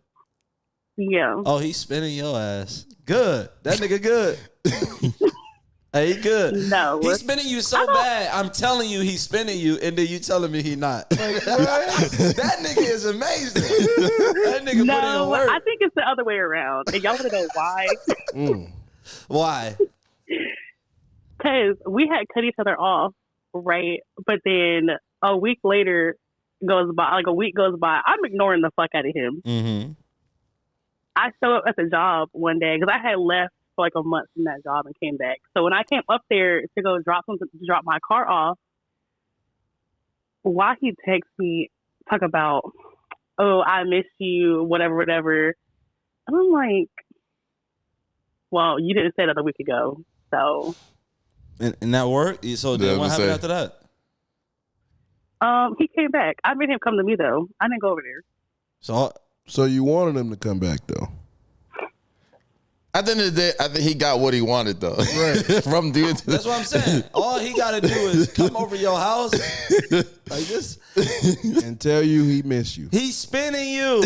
Yeah. Oh, he's spinning your ass. Good. That nigga good. Hey, he good. No. He's spinning you so bad. I'm telling you he's spinning you, and then you telling me he not. Like, that nigga is amazing. That nigga put in No, work. I think it's the other way around. And y'all want to know why? Why? Because we had cut each other off, right? But then a week later goes by, like a week goes by. I'm ignoring the fuck out of him. Mm-hmm. I show up at the job one day because I had left for like a month from that job and came back. So when I came up there to go drop my car off, why he texts me, talk about, oh, I miss you, whatever. And I'm like, well, you didn't say that a week ago, so. And that worked? So then what happened after that? He came back. I made him come to me though. I didn't go over there. So you wanted him to come back though? At the end of the day, I think he got what he wanted though. Right. From dude. That's what I'm saying. All he got to do is come over your house like this and tell you he miss you. He's spinning you.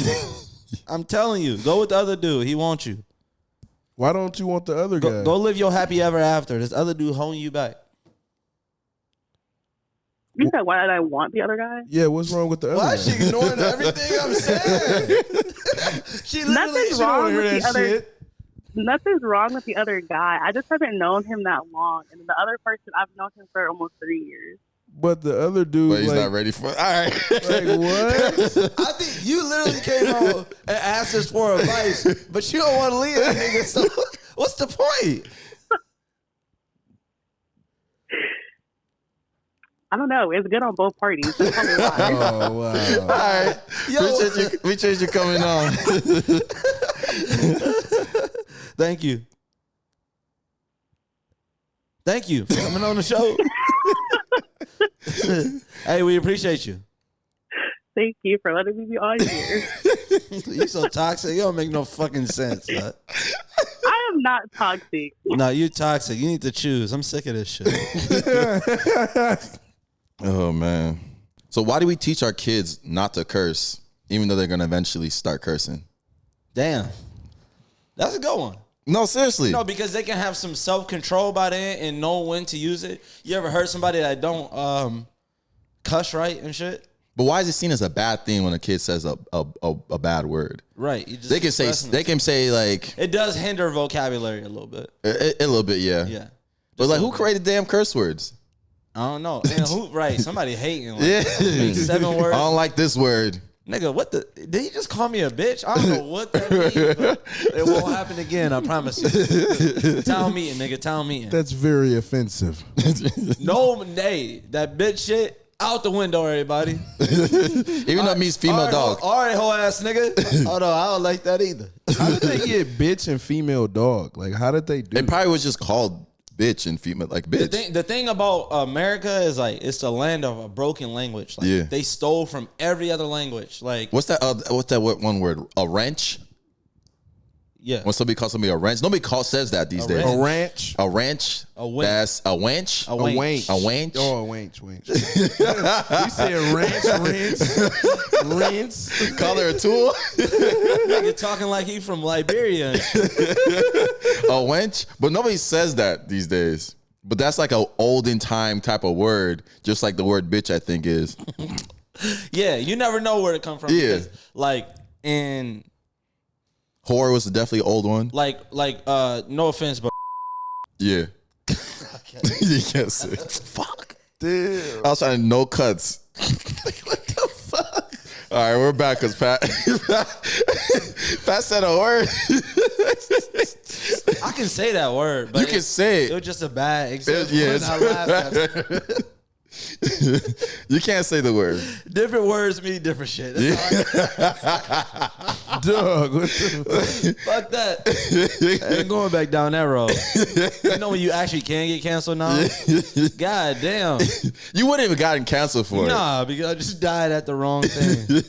I'm telling you. Go with the other dude. He wants you. Why don't you want the other guy? Go live your happy ever after. This other dude holding you back. You said, why did I want the other guy? Yeah, what's wrong with the other guy? Why is she ignoring everything I'm saying? She literally Nothing's wrong with the other. shit. Nothing's wrong with the other guy. I just haven't known him that long, and the other person I've known him for almost 3 years. But the other dude, But he's not ready for it. All right. Like what? I think you literally came home and asked us for advice, but you don't want to leave that nigga. So what's the point? I don't know. It's good on both parties. That's probably why. Oh wow! All right. Appreciate you coming on. Thank you. Thank you for coming on the show. Hey, we appreciate you. Thank you for letting me be on here. You so toxic. You don't make no fucking sense. Huh? I am not toxic. No, you toxic. You need to choose. I'm sick of this shit. Oh man. So why do we teach our kids not to curse, even though they're gonna eventually start cursing? Damn. That's a good one. No, seriously. No, because they can have some self-control by then and know when to use it. You ever heard somebody that don't cuss right and shit? But why is it seen as a bad thing when a kid says a bad word? Right. They can say like it does hinder vocabulary a little bit. A little bit, yeah. Yeah. But like, who created damn curse words? I don't know. And who? Right. Somebody hating. Like, Yeah. 7 words. I don't like this word. Nigga, what the? Did he just call me a bitch? I don't know what that means, but it won't happen again. I promise you. Town meeting, nigga. Town meeting. That's very offensive. No, nay. That bitch shit out the window, everybody. Even though it means female dog. All right, whole ass nigga. Oh no, I don't like that either. How did they get bitch and female dog? Like, how did they do It probably was just called bitch and female, like bitch. The thing about America is like it's the land of a broken language. Like, Yeah. they stole from every other language. Like What's that one word? A wrench? yeah, When somebody calls somebody a wrench, nobody says that these days. A ranch? A wrench. A wench. That's a wench. A A wench. wench. A wench. Oh, a wench. You said rinse. Call her a tool. nigga talking like he from Liberia. And shit. A wench. But nobody says that these days. But that's like a olden time type of word, just like the word bitch, I think is. Yeah, you never know where to come from. Yeah. because, like in Whore was definitely an old one. like no offense, but Yeah. You can't say. Fuck. Damn. I was trying to no cuts. What the fuck? All right, we're back because Pat said a word. I can say that word. But You can say It it. was just a bad example. Yeah, and I laughed after. You can't say the word. Different words mean different shit. That's all Dog. What the fuck that. I ain't going back down that road. You know when you actually can get canceled now? God damn. You wouldn't even gotten canceled for it. Nah, because I just died at the wrong thing.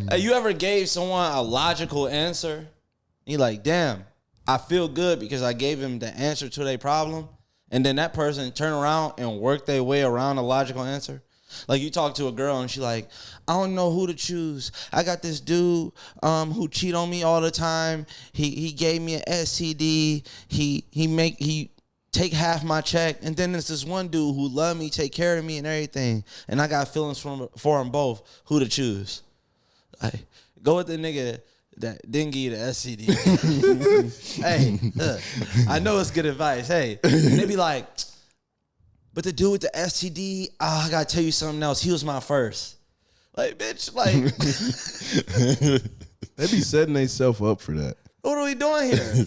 Hey, you ever gave someone a logical answer? You like, damn, I feel good because I gave him the answer to their problem. And then that person turn around and work their way around a logical answer. Like you talk to a girl and she like, I don't know who to choose. I got this dude who cheat on me all the time. He gave me an STD. He take half my check, and then there's this one dude who love me, take care of me and everything, and I got feelings for them both. Who to choose? Like, go with the nigga that didn't give you the STD. Hey, I know it's good advice. Hey, and they be like, but the dude with the STD, I gotta tell you something else. He was my first. Like, bitch, like They be setting themselves up for that. what are we doing here?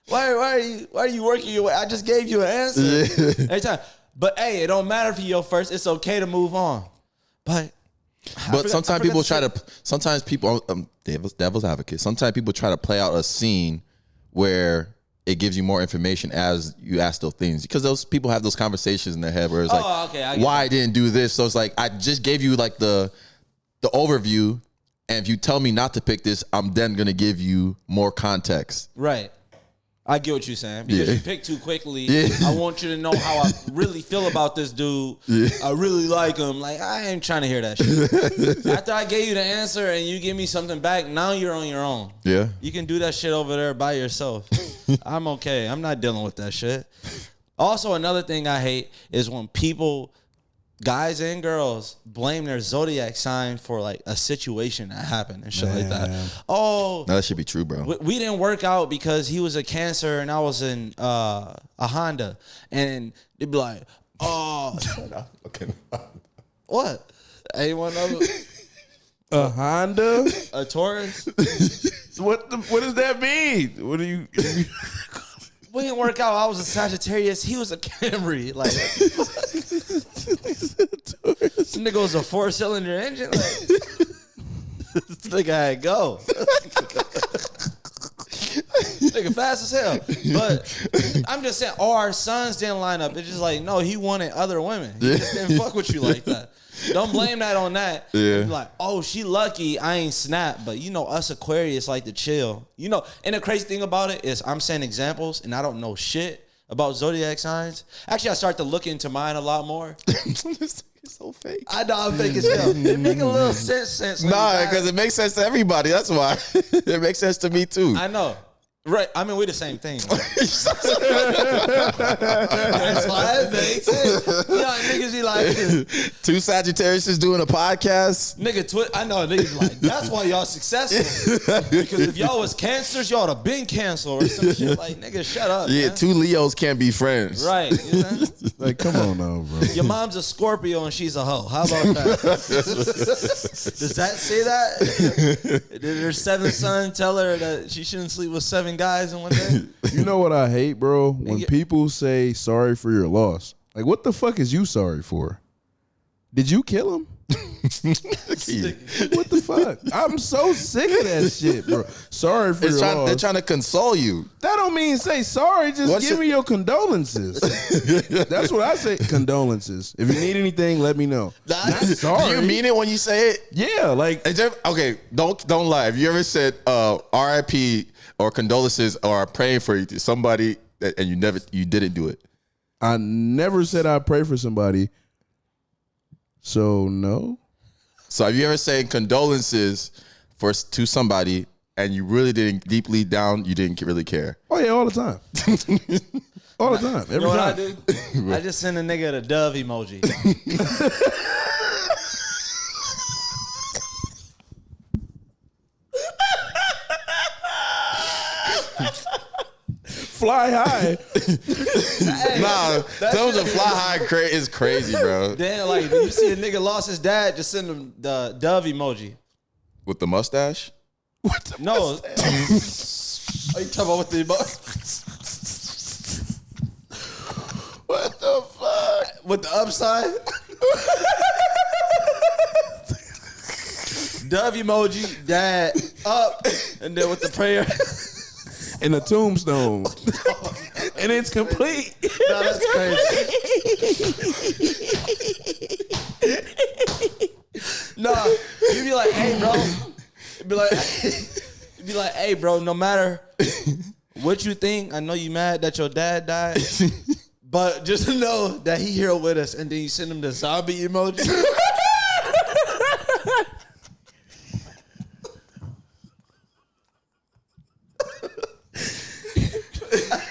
Why are you working your way? I just gave you an answer every time. But hey, it don't matter if you're first. It's okay to move on. But sometimes people try to. Sometimes people, devil's advocate. Sometimes people try to play out a scene where it gives you more information as you ask those things, because those people have those conversations in their head where it's why I didn't do this. So it's like I just gave you like the overview, and if you tell me not to pick this, I'm then gonna give you more context. Right. I get what you're saying. Because you pick too quickly. I want you to know how I really feel about this dude. I really like him. Like, I ain't trying to hear that shit. After I gave you the answer and you give me something back, now you're on your own. Yeah. You can do that shit over there by yourself. I'm okay. I'm not dealing with that shit. Also, another thing I hate is when people, guys and girls, blame their zodiac sign for like a situation that happened and shit like that. Oh, no, that should be true, bro. We didn't work out because he was a Cancer and I was in a Honda, and they'd be like, "Oh, Okay. what? Anyone know A Honda? a Taurus? What does that mean? What do you? We didn't work out. I was a Sagittarius. He was a Camry. Like, this nigga was a 4-cylinder engine. Like, this nigga had go. Nigga fast as hell. But I'm just saying, our sons didn't line up. It's just like, no, he wanted other women. He just didn't fuck with you like that. Don't blame that on that. Yeah. Be like, oh, she lucky I ain't snap. But you know, us Aquarius like to chill. You know, and the crazy thing about it is I'm saying examples and I don't know shit about zodiac signs. Actually, I start to look into mine a lot more. It's so fake. I know I'm fake as hell. It make a little sense. Nah, because it makes sense to everybody. That's why. It makes sense to me too. I know. Right. I mean, we the same thing. That's why it makes sense. You know, niggas be like, two Sagittarius doing a podcast. Nigga, I know niggas be like, that's why y'all successful. Because if y'all was Cancers, y'all would have been canceled or some shit. Like, nigga, shut up. Yeah, man. two Leos can't be friends. Right. You know? Like, come on now, bro. Your mom's a Scorpio and she's a hoe. How about that? Does that say that? Did her 7th son tell her that she shouldn't sleep with 7 guys in one day? You know what I hate, bro? When people say sorry for your loss. Like, what the fuck is you sorry for? Did you kill him? What the fuck? I'm so sick of that shit, bro. Sorry for your loss. They're trying to console you. That don't mean say sorry. Just give me your condolences. That's what I say. Condolences. If you need anything, let me know. Not sorry. Do you mean it when you say it? Yeah, like. Okay, don't lie. Have you ever said R.I.P. or condolences or praying for you to somebody and you didn't do it? I never said I pray for somebody. So no. So have you ever said condolences to somebody and you really didn't deeply down, you didn't really care? Oh yeah, all the time. All the time. Every You know what time. I do? I just send a nigga the dove emoji. Fly high. Hey, nah, those are fly high is crazy, bro. Then like you see a nigga lost his dad, just send him the dove emoji. With the mustache? What the No. Are you talking about with the What the fuck? with the upside? Dove emoji, dad up, and then with the prayer. In a tombstone. And it's complete. No, that's crazy. No, you be like, hey, bro. Be like, hey, bro. No matter what you think, I know you mad that your dad died, But just know that he here with us, and then you send him the zombie emoji.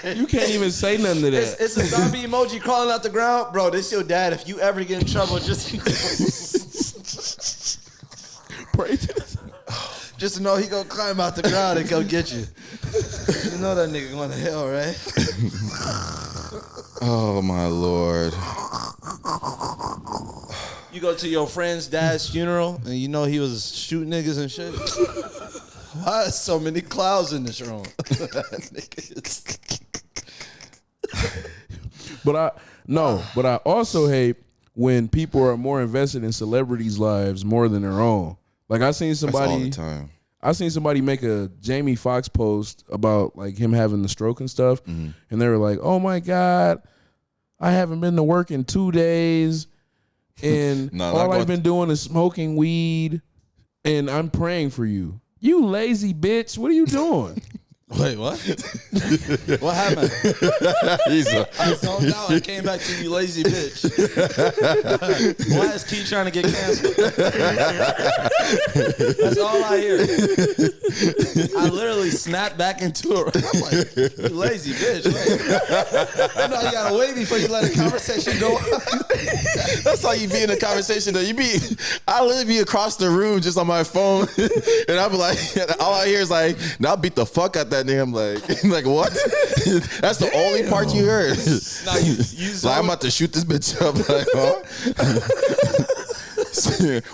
You can't even say nothing to that. It's a zombie emoji crawling out the ground. Bro, this your dad. If you ever get in trouble, just Pray to just to know he gonna climb out the ground and go get you. You know that nigga going to hell, right? Oh my Lord. You go to your friend's dad's funeral and you know he was shooting niggas and shit. Why is so many clouds in this room? But I also hate when people are more invested in celebrities' lives more than their own. Like I seen somebody That's all the time. I seen somebody make a Jamie Foxx post about like him having the stroke and stuff, and they were like, "Oh my God, I haven't been to work in 2 days, and all I've been doing is smoking weed, and I'm praying for you. You lazy bitch, what are you doing?" Wait, what? What happened? I zoned out and came back to you, lazy bitch. Why is Key trying to get canceled? That's all I hear. I literally snapped back into it. I'm like, you lazy bitch. Like, you know you gotta wait before you let a conversation go. That's how you be in a conversation though. I literally be across the room just on my phone, and I'm like, all I hear is like, "Now I'll beat the fuck out that nigga." I'm like, what? That's the only part you heard. Nah, you like, I'm about to shoot this bitch up. Like, huh?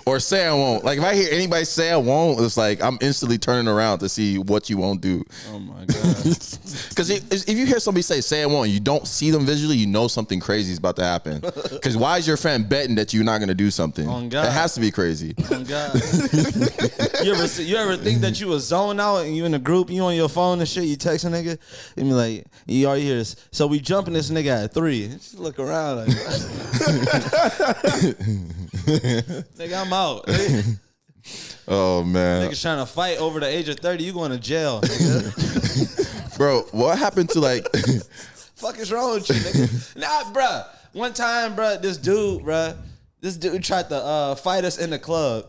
Or say I won't. Like if I hear anybody say I won't, it's like I'm instantly turning around to see what you won't do. Oh my God. Because if you hear somebody say I won't, you don't see them visually, you know something crazy is about to happen. Because why is your friend betting that you're not going to do something? Oh God. It has to be crazy. Oh God. You ever think that you was zoned out and you in a group, you on your phone and shit, you text a nigga, and be like, you already hear this. So we jumping this nigga at 3. Just look around like, nigga, I'm out. Oh man. Niggas trying to fight over the age of 30, you going to jail, nigga. Bro, what happened to like Fuck is wrong with you, nigga? Nah, bruh. One time, bruh, this dude tried to fight us in the club.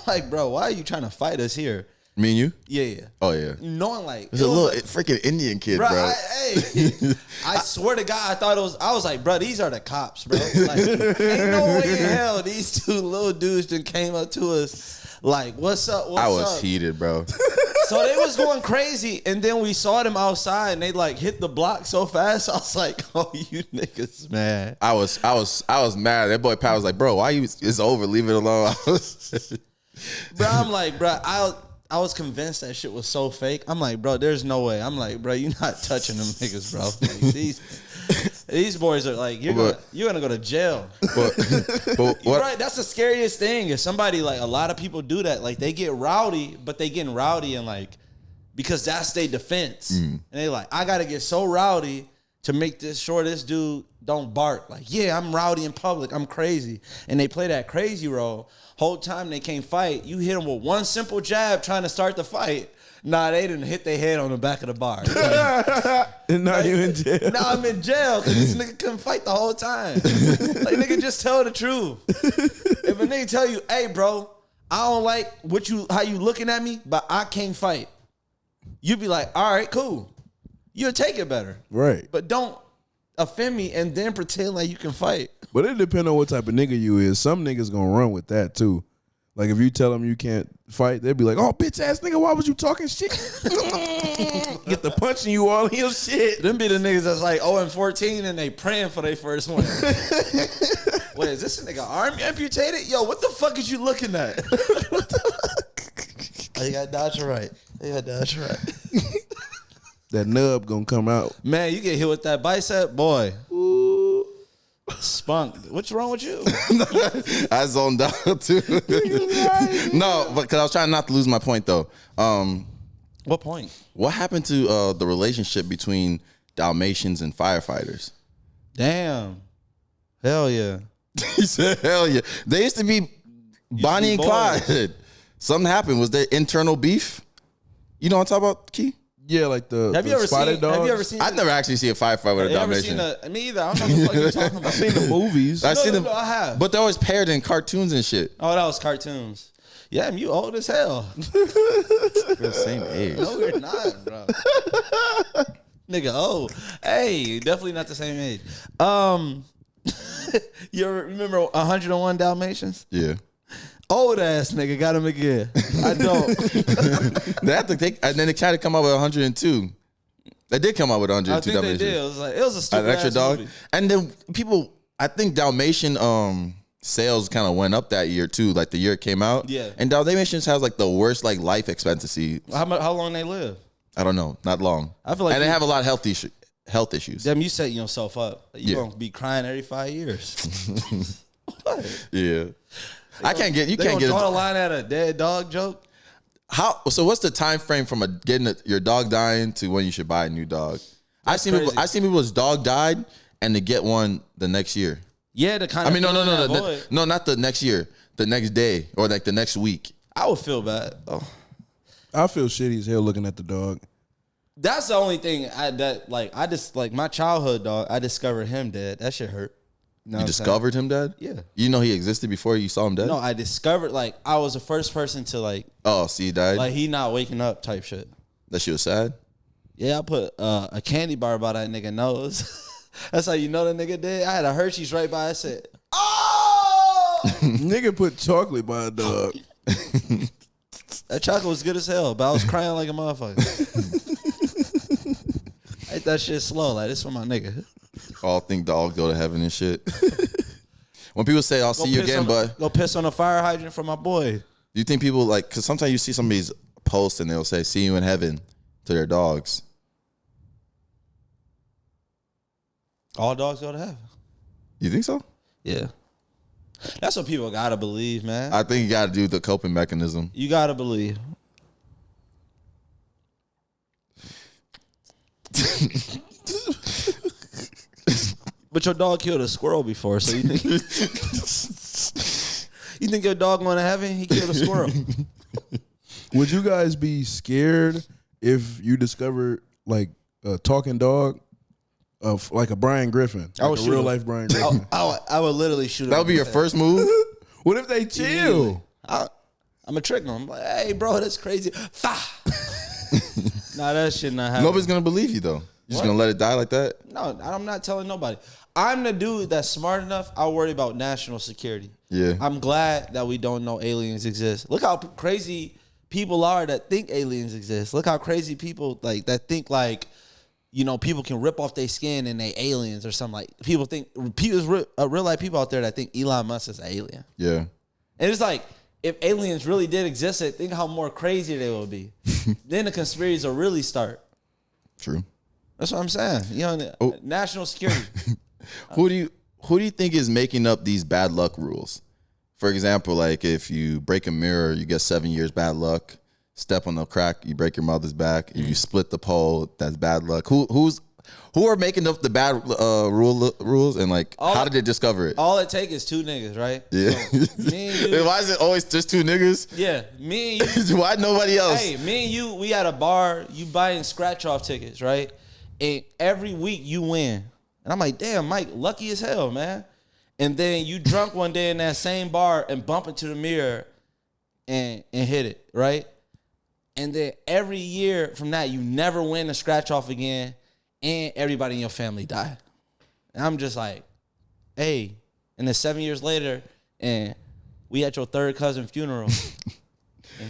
Like, bro, why are you trying to fight us here? me and you? Yeah. Oh yeah. Knowing like It's a little freaking Indian kid, bro. I swear to God, I was like, bro, these are the cops, bro. Like, ain't no way in hell these 2 little dudes just came up to us like, what's up? I was heated, bro. So they was going crazy, and then we saw them outside, and they like hit the block so fast. I was like, "Oh, you niggas, man!" I was mad. That boy Pat was like, "Bro, why you? It's over. Leave it alone." Bro, I'm like, bro, I was convinced that shit was so fake. I'm like, bro, there's no way. I'm like, bro, you not touching them niggas, bro. Like, these boys are like, you're gonna go to jail. But what? Right, that's the scariest thing. If somebody like a lot of people do that, like they get rowdy, but they getting rowdy and like because that's their defense. And they like, I gotta get so rowdy to make sure this dude don't bark. Like, yeah, I'm rowdy in public. I'm crazy. And they play that crazy role. Whole time they can't fight. You hit them with one simple jab trying to start the fight. Nah, they didn't hit their head on the back of the bar. Like, and now you in jail. Now I'm in jail because this nigga couldn't fight the whole time. Like, nigga, just tell the truth. If a nigga tell you, hey, bro, I don't like how you looking at me, but I can't fight. You be like, all right, cool. You'll take it better. Right. But don't offend me and then pretend like you can fight. But it depends on what type of nigga you is. Some niggas gonna run with that too. Like if you tell them you can't fight, they'll be like, "Oh, bitch ass nigga, why was you talking shit?" Get the punching you all in your shit. Them be the niggas that's like 0-14 and they praying for their first win. Wait, is this nigga arm amputated? Yo, what the fuck is you looking at? Oh, you got dodge right. You got dodge right. That nub gonna come out. Man, you get hit with that bicep, boy. Ooh. Spunk. What's wrong with you? I zoned out too. No, but because I was trying not to lose my point though. What point? What happened to the relationship between Dalmatians and firefighters? Damn. Hell yeah. He said, hell yeah. They used to be Bonnie and Clyde. Something happened. Was there internal beef? You know what I'm talking about, Key? Yeah, like the Have you ever spotted seen? dogs. Have you ever seen? I've never actually seen a firefight with a Have you ever seen Dalmatian. me either. I don't know what the fuck you're talking about. I've seen the movies. I've seen them, No, I have. but they're always paired in cartoons and shit. Oh, that was cartoons. Yeah, you old as hell. We're the same age. No, we're not, bro. Nigga, oh, hey, definitely not the same age. You remember 101 Dalmatians? Yeah. Old ass nigga got him again. I don't. They have to take, and then they tried to come out with 102. They did come out with 102 I think Dalmatians. they did. It was a stupid An extra ass dog. movie. And then people, I think Dalmatian sales kind of went up that year too. Like the year it came out. Yeah. And Dalmatians has like the worst like life expectancy. How long they live? I don't know, not long. I feel like and they have a lot of health issues. Them, you setting yourself up. You Yeah. gonna be crying every 5 years. What? Yeah. I can't get you They can't gonna get draw the line at a dead dog joke. how. So what's the time frame from your dog dying to when you should buy a new dog? I seen crazy. people's dog died and they get one the next year. Yeah, the kind I of mean, no, not the next year, the next day or like the next week. I would feel bad. Oh. I feel shitty as hell looking at the dog. That's the only thing I just my childhood dog. I discovered him dead. That shit hurt. Know You what I'm discovered him dead? Yeah. You know he existed before you saw him dead? saying? No, I discovered I was the first person to Oh, see, he died? he not waking up type shit. That shit was sad? Yeah, I put a candy bar by that nigga nose. That's how you know the nigga dead. I had a Hershey's right by. I said, "Oh!" Nigga put chocolate by a dog. That chocolate was good as hell, but I was crying like a motherfucker. I ate that shit slow. Like, this for my nigga. All think dogs go to heaven and shit. When people say, I'll see you again, but Go piss on a fire hydrant for my boy. do you think people because sometimes you see somebody's post and they'll say, see you in heaven to their dogs. All dogs go to heaven. You think so? Yeah. That's what people gotta believe, man. I think you got to do the coping mechanism. You gotta believe. But your dog killed a squirrel before, so you think your dog going to heaven? He killed a squirrel. Would you guys be scared if you discovered like a talking dog of like a Brian Griffin, I would like a shoot real him. life Brian Griffin? I would literally shoot him. That would be your first move? What if they chill? I'm going to trick him. I'm like, hey, bro, that's crazy. Nah, that shit not happening. Nobody's going to believe you, though. You're just going to let it die like that? No, I'm not telling nobody. I'm the dude that's smart enough. I worry about national security. Yeah. I'm glad that we don't know aliens exist. Look how crazy people are that think aliens exist. Look how crazy people that think people can rip off their skin and they aliens or something. Like people think real life people out there that think Elon Musk is an alien. Yeah. And it's like if aliens really did exist, think how more crazy they would be. Then the conspiracies will really start. True. That's what I'm saying. National security. Who do you think is making up these bad luck rules? For example, like if you break a mirror, you get 7 years bad luck. Step on the crack, you break your mother's back. If you split the pole, that's bad luck. Who are making up the bad rules and how did they discover it? All it takes is two niggas, right? Yeah. So, me and you, Why is it always just two niggas? yeah, me and you. Why nobody else? Hey, me and you, we at a bar. You buying scratch off tickets, right? And every week you win. And I'm like, damn, Mike, lucky as hell, man. And then you drunk one day in that same bar and bump into the mirror and hit it, right? And then every year from that, you never win a scratch off again, and everybody in your family die. And I'm just like, hey. And then 7 years later, and we at your third cousin funeral.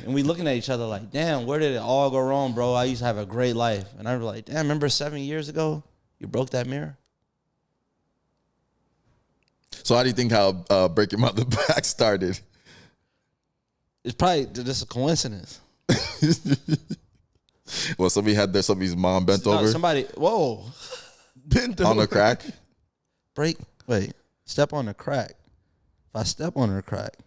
And we looking at each other like, damn, where did it all go wrong, bro? I used to have a great life. And I was like, damn, remember 7 years ago, you broke that mirror? So how do you think how Break Your Mother Back started? It's probably just a coincidence. Well, somebody's mom bent over Whoa. Bent on over. the crack. Step on the crack. If I step on her crack.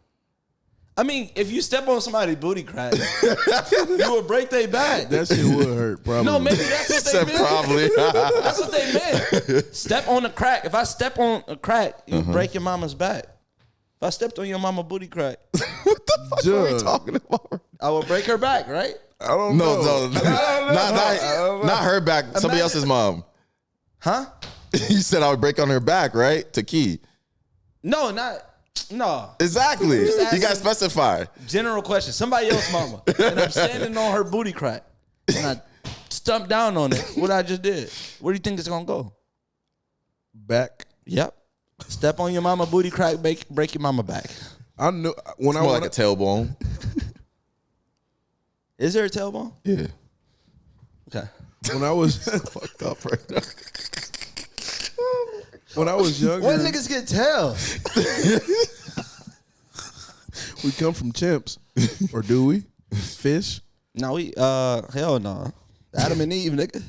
I mean, if you step on somebody's booty crack, you would break their back. That shit would hurt, probably. No, maybe that's what they Said meant. probably. That's what they meant. Step on the crack. If I step on a crack, you break your mama's back. If I stepped on your mama booty crack, What the fuck are we talking about? I would break her back, right? I don't know. No, not her back. Somebody else's mom. Huh? You said I would break on her back, right? To Key. No. Exactly. You got to specify. General question. Somebody else's mama. And I'm standing on her booty crack. And I stumped down on it. What I just did. Where do you think it's going to go? Back. Yep. Step on your mama booty crack, break your mama back. I knew when It's more like a tailbone. Is there a tailbone? Yeah. Okay. When I was fucked up right now. When I was younger, What niggas get tails? we come from chimps, or do we? Fish? No, we hell no. Adam and Eve, nigga.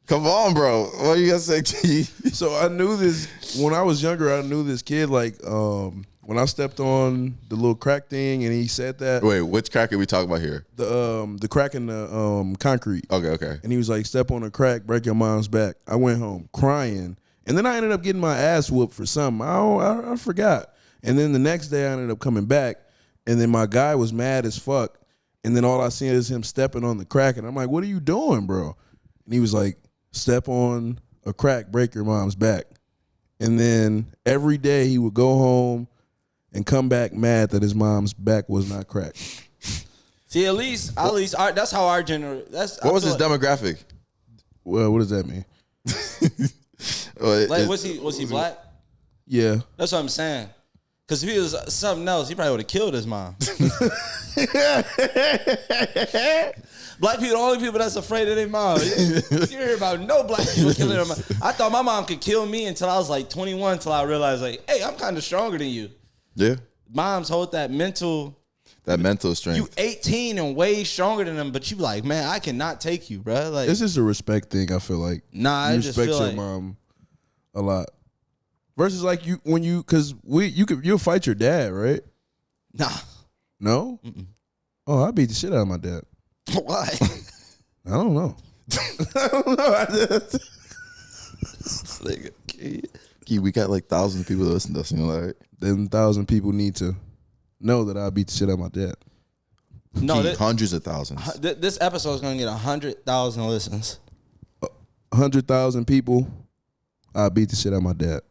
Come on, bro. What are you gonna say, Key? So I knew this when I was younger. I knew this kid like when I stepped on the little crack thing, and he said that. Wait, which crack are we talking about here? The crack in the concrete. Okay. And he was like, "Step on a crack, break your mom's back." I went home crying, and then I ended up getting my ass whooped for something. I forgot. And then the next day, I ended up coming back, and then my guy was mad as fuck. And then all I see is him stepping on the crack, and I'm like, "What are you doing, bro?" And he was like, "Step on a crack, break your mom's back." And then every day he would go home and come back mad that his mom's back was not cracked. See, at least that's how our generation. What was his demographic? Well, what does that mean? Like, was he black? Yeah. That's what I'm saying. Because if he was something else, he probably would have killed his mom. Black people, the only people that's afraid of their mom. You hear about no black people killing their mom. I thought my mom could kill me until I was like 21, until I realized, like, hey, I'm kind of stronger than you. Yeah. Moms hold that mental strength. You 18 and way stronger than them, but you like, man, I cannot take you, bro. Like, It's just a respect thing, I feel like. Nah, you I just respect feel your like mom a lot. Versus like you'll fight your dad, right? Nah. No? Mm-mm. Oh, I beat the shit out of my dad. Why? I don't know. I don't know. Key, we got like thousands of people that listen to us, you know, like. Them 1,000 people need to know that I beat the shit out of my dad. No, Key, hundreds of thousands. This episode is gonna get 100,000 listens. 100,000 people, I beat the shit out of my dad.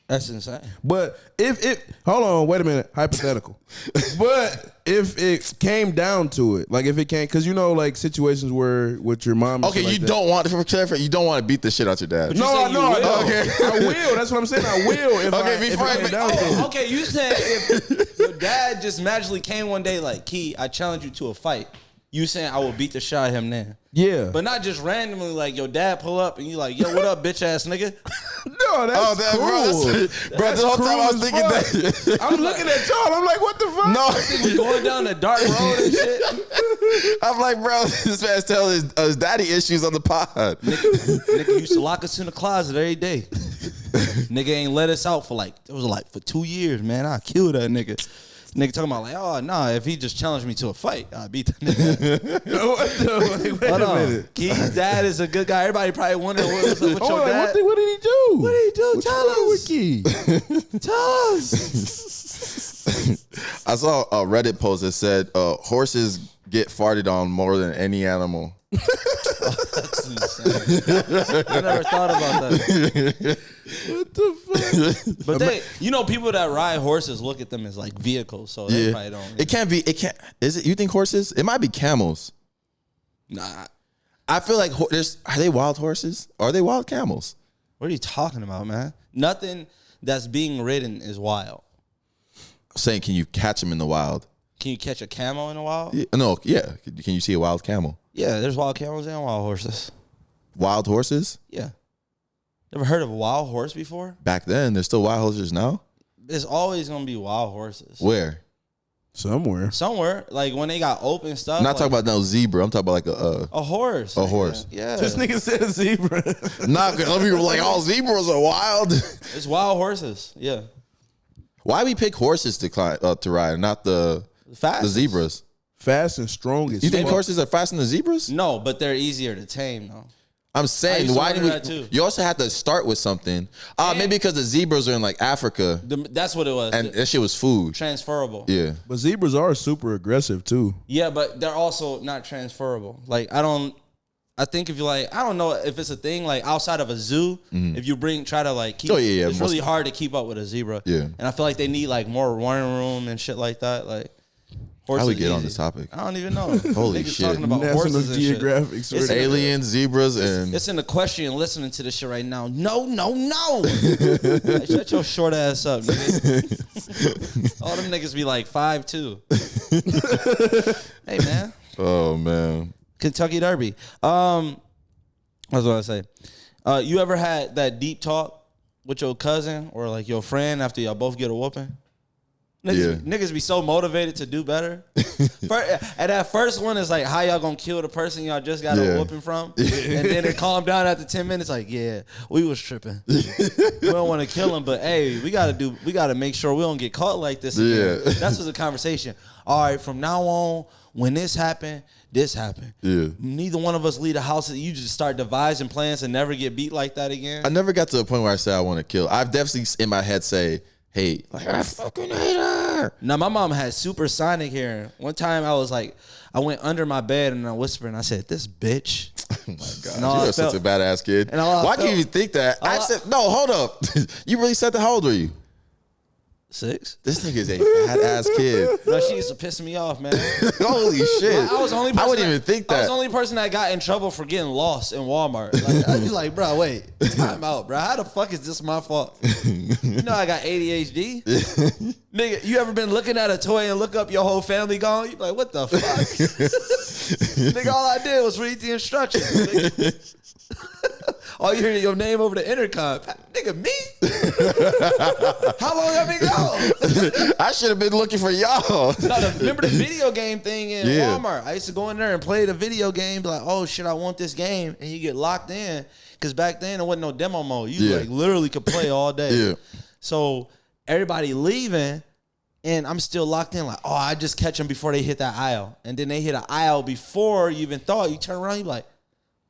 That's insane. But if it, hold on, wait a minute, hypothetical. But if it came down to it, like if it came, because you know, like situations where with your mom. Okay, you don't want to beat the shit out your dad. No, Okay, I will. That's what I'm saying. I will. If it came down to it. Okay, you said if your dad just magically came one day, like, Key, I challenge you to a fight. You saying I will beat the shit out of him then? Yeah, but not just randomly. Like your dad pull up and you like, yo, what up, bitch ass nigga? No, that's cruel. Bro, the whole time I was thinking that. I'm looking at y'all. I'm like, what the fuck? No, we going down the dark road and shit. I'm like, bro, this man's telling his daddy issues on the pod. Nigga used to lock us in the closet every day. Nigga ain't let us out for 2 years, man. I killed that nigga. Nigga talking about like, oh nah, if he just challenged me to a fight, I'd beat that nigga. Wait a minute. Key's dad is a good guy. Everybody probably wondering what's up with your dad. What did he do? What did he do? What's Tell wrong us. with Key? Tell us. I saw a Reddit post that said horses get farted on more than any animal. That's insane. I never thought about that. What the fuck? But they, you know, people that ride horses look at them as like vehicles, so they probably don't. It can't be. It can't. Is it? You think horses? It might be camels. Nah. I feel like are they wild horses? Or are they wild camels? What are you talking about, man? Nothing that's being ridden is wild. I'm saying, can you catch them in the wild? Can you catch a camel in the wild? Yeah, no, yeah. Can you see a wild camel? Yeah, there's wild camels and wild horses. Wild horses? Yeah. Never heard of a wild horse before? Back then, there's still wild horses now? There's always going to be wild horses. Where? Somewhere. Like when they got open stuff. I'm not talking about no zebra. I'm talking about like a horse. A horse. Yeah. This nigga said a zebra. Not because some people are like, all zebras are wild. It's wild horses. Yeah. Why we pick horses to ride, not the zebras? Fast and strongest. You think horses are faster than zebras? No, but they're easier to tame though. I'm saying, why do that too. you also have to start with something? Maybe because the zebras are in like Africa. That's what it was. And that shit was food. Transferable. Yeah. But zebras are super aggressive too. Yeah, but they're also not transferable. Like, I think if you like, I don't know if it's a thing like outside of a zoo, if you try to like keep, it's really hard to keep up with a zebra. Yeah. And I feel like they need like more running room and shit like that. Like, how we get on this topic? I don't even know. Holy Niggas shit. talking about National horses and Geographic. shit. Aliens, zebras, and It's in equestrian listening to this shit right now. No. Like, shut your short ass up, nigga. All them niggas be like 5'2". Hey, man. oh man. Kentucky Derby. What was I say? You ever had that deep talk with your cousin or like your friend after y'all both get a whooping? Niggas be so motivated to do better. And that first one is like, how y'all gonna kill the person y'all just got a whooping from? And then it calmed down after 10 minutes. Like, yeah, we was tripping. We don't want to kill him, but hey, we gotta make sure we don't get caught like this again. That's the conversation. All right, from now on, when this happened. Yeah. Neither one of us leave the house. You just start devising plans and never get beat like that again. I never got to a point where I say I want to kill. I've definitely in my head say, hey, like, I fucking hate her. Now, my mom had supersonic hearing. One time I went under my bed and I whispered and I said, this bitch. Oh my God. You're such a badass kid. Why do you even think that? I said, no, hold up. You really said that? How old were you? 6. This nigga's a badass kid. No, she used to piss me off, man. Holy shit. I was the only person I wouldn't even think that. I was the only person that got in trouble for getting lost in Walmart. Like, I was like, bro, wait. Time out, bro. How the fuck is this my fault? You know I got ADHD. Nigga, you ever been looking at a toy and look up your whole family gone? You be like, what the fuck? Nigga, all I did was read the instructions. Nigga. All you hear is your name over the intercom. Nigga, me? How long have been gone? I should have been looking for y'all. No, remember the video game thing in Walmart? I used to go in there and play the video game, be like, oh shit, I want this game. And you get locked in. Because back then, there wasn't no demo mode. You like literally could play all day. Yeah. So everybody leaving, and I'm still locked in like, oh, I just catch them before they hit that aisle. And then they hit an aisle before you even thought. You turn around, you like,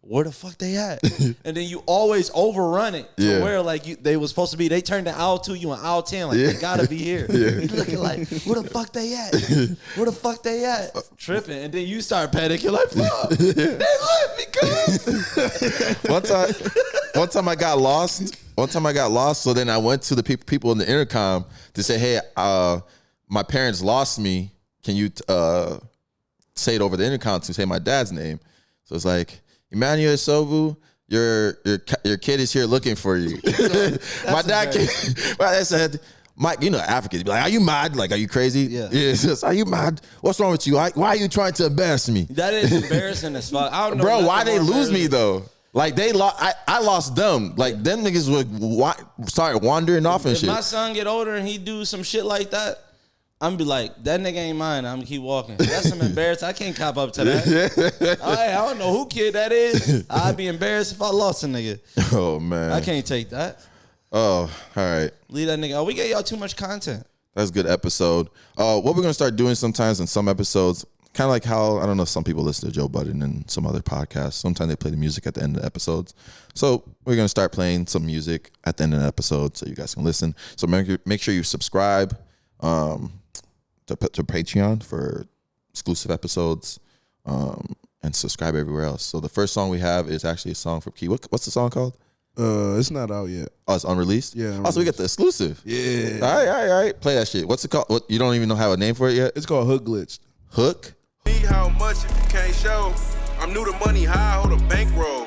where the fuck they at? And then you always overrun it to where like they was supposed to be. They turned the aisle 2, you in aisle 10. Like, they gotta be here. You looking like, where the fuck they at? Where the fuck they at? Tripping. And then you start panicking like, fuck, they left me, cuz. One time I got lost. So then I went to the people in the intercom to say, hey, my parents lost me. Can you say it over the intercom to say my dad's name? So it's like, Emmanuel Sobu, your kid is here looking for you. My dad said, Mike, you know, Africans be like, are you mad? Like, are you crazy? Yeah. Says, are you mad? What's wrong with you? Why are you trying to embarrass me? That is embarrassing as fuck. I don't know. Bro, why they lose me though? Like they lost, I lost them. Like them niggas would start wandering off and if shit. If my son get older and he do some shit like that, I'm gonna be like, that nigga ain't mine. I'm gonna keep walking. That's some embarrassing. I can't cop up to that. I don't know who kid that is. I'd be embarrassed if I lost a nigga. Oh man, I can't take that. Oh, all right. Leave that nigga. Oh, we gave y'all too much content. That's a good episode. What we're gonna start doing sometimes in some episodes, kind of like how, I don't know, some people listen to Joe Budden and some other podcasts. Sometimes they play the music at the end of the episodes. So we're gonna start playing some music at the end of the episode so you guys can listen. So make sure you subscribe. To Patreon for exclusive episodes, and subscribe everywhere else. So the first song we have is actually a song from Key. What's the song called? It's not out yet. Oh, it's unreleased? Yeah. Unreleased. Oh, so we got the exclusive. Yeah. All right. Play that shit. What's it called? What, you don't even know how a name for it yet? It's called Hook Glitched. Hook? How much if you can't show? I'm new to money, high, hold a bankroll.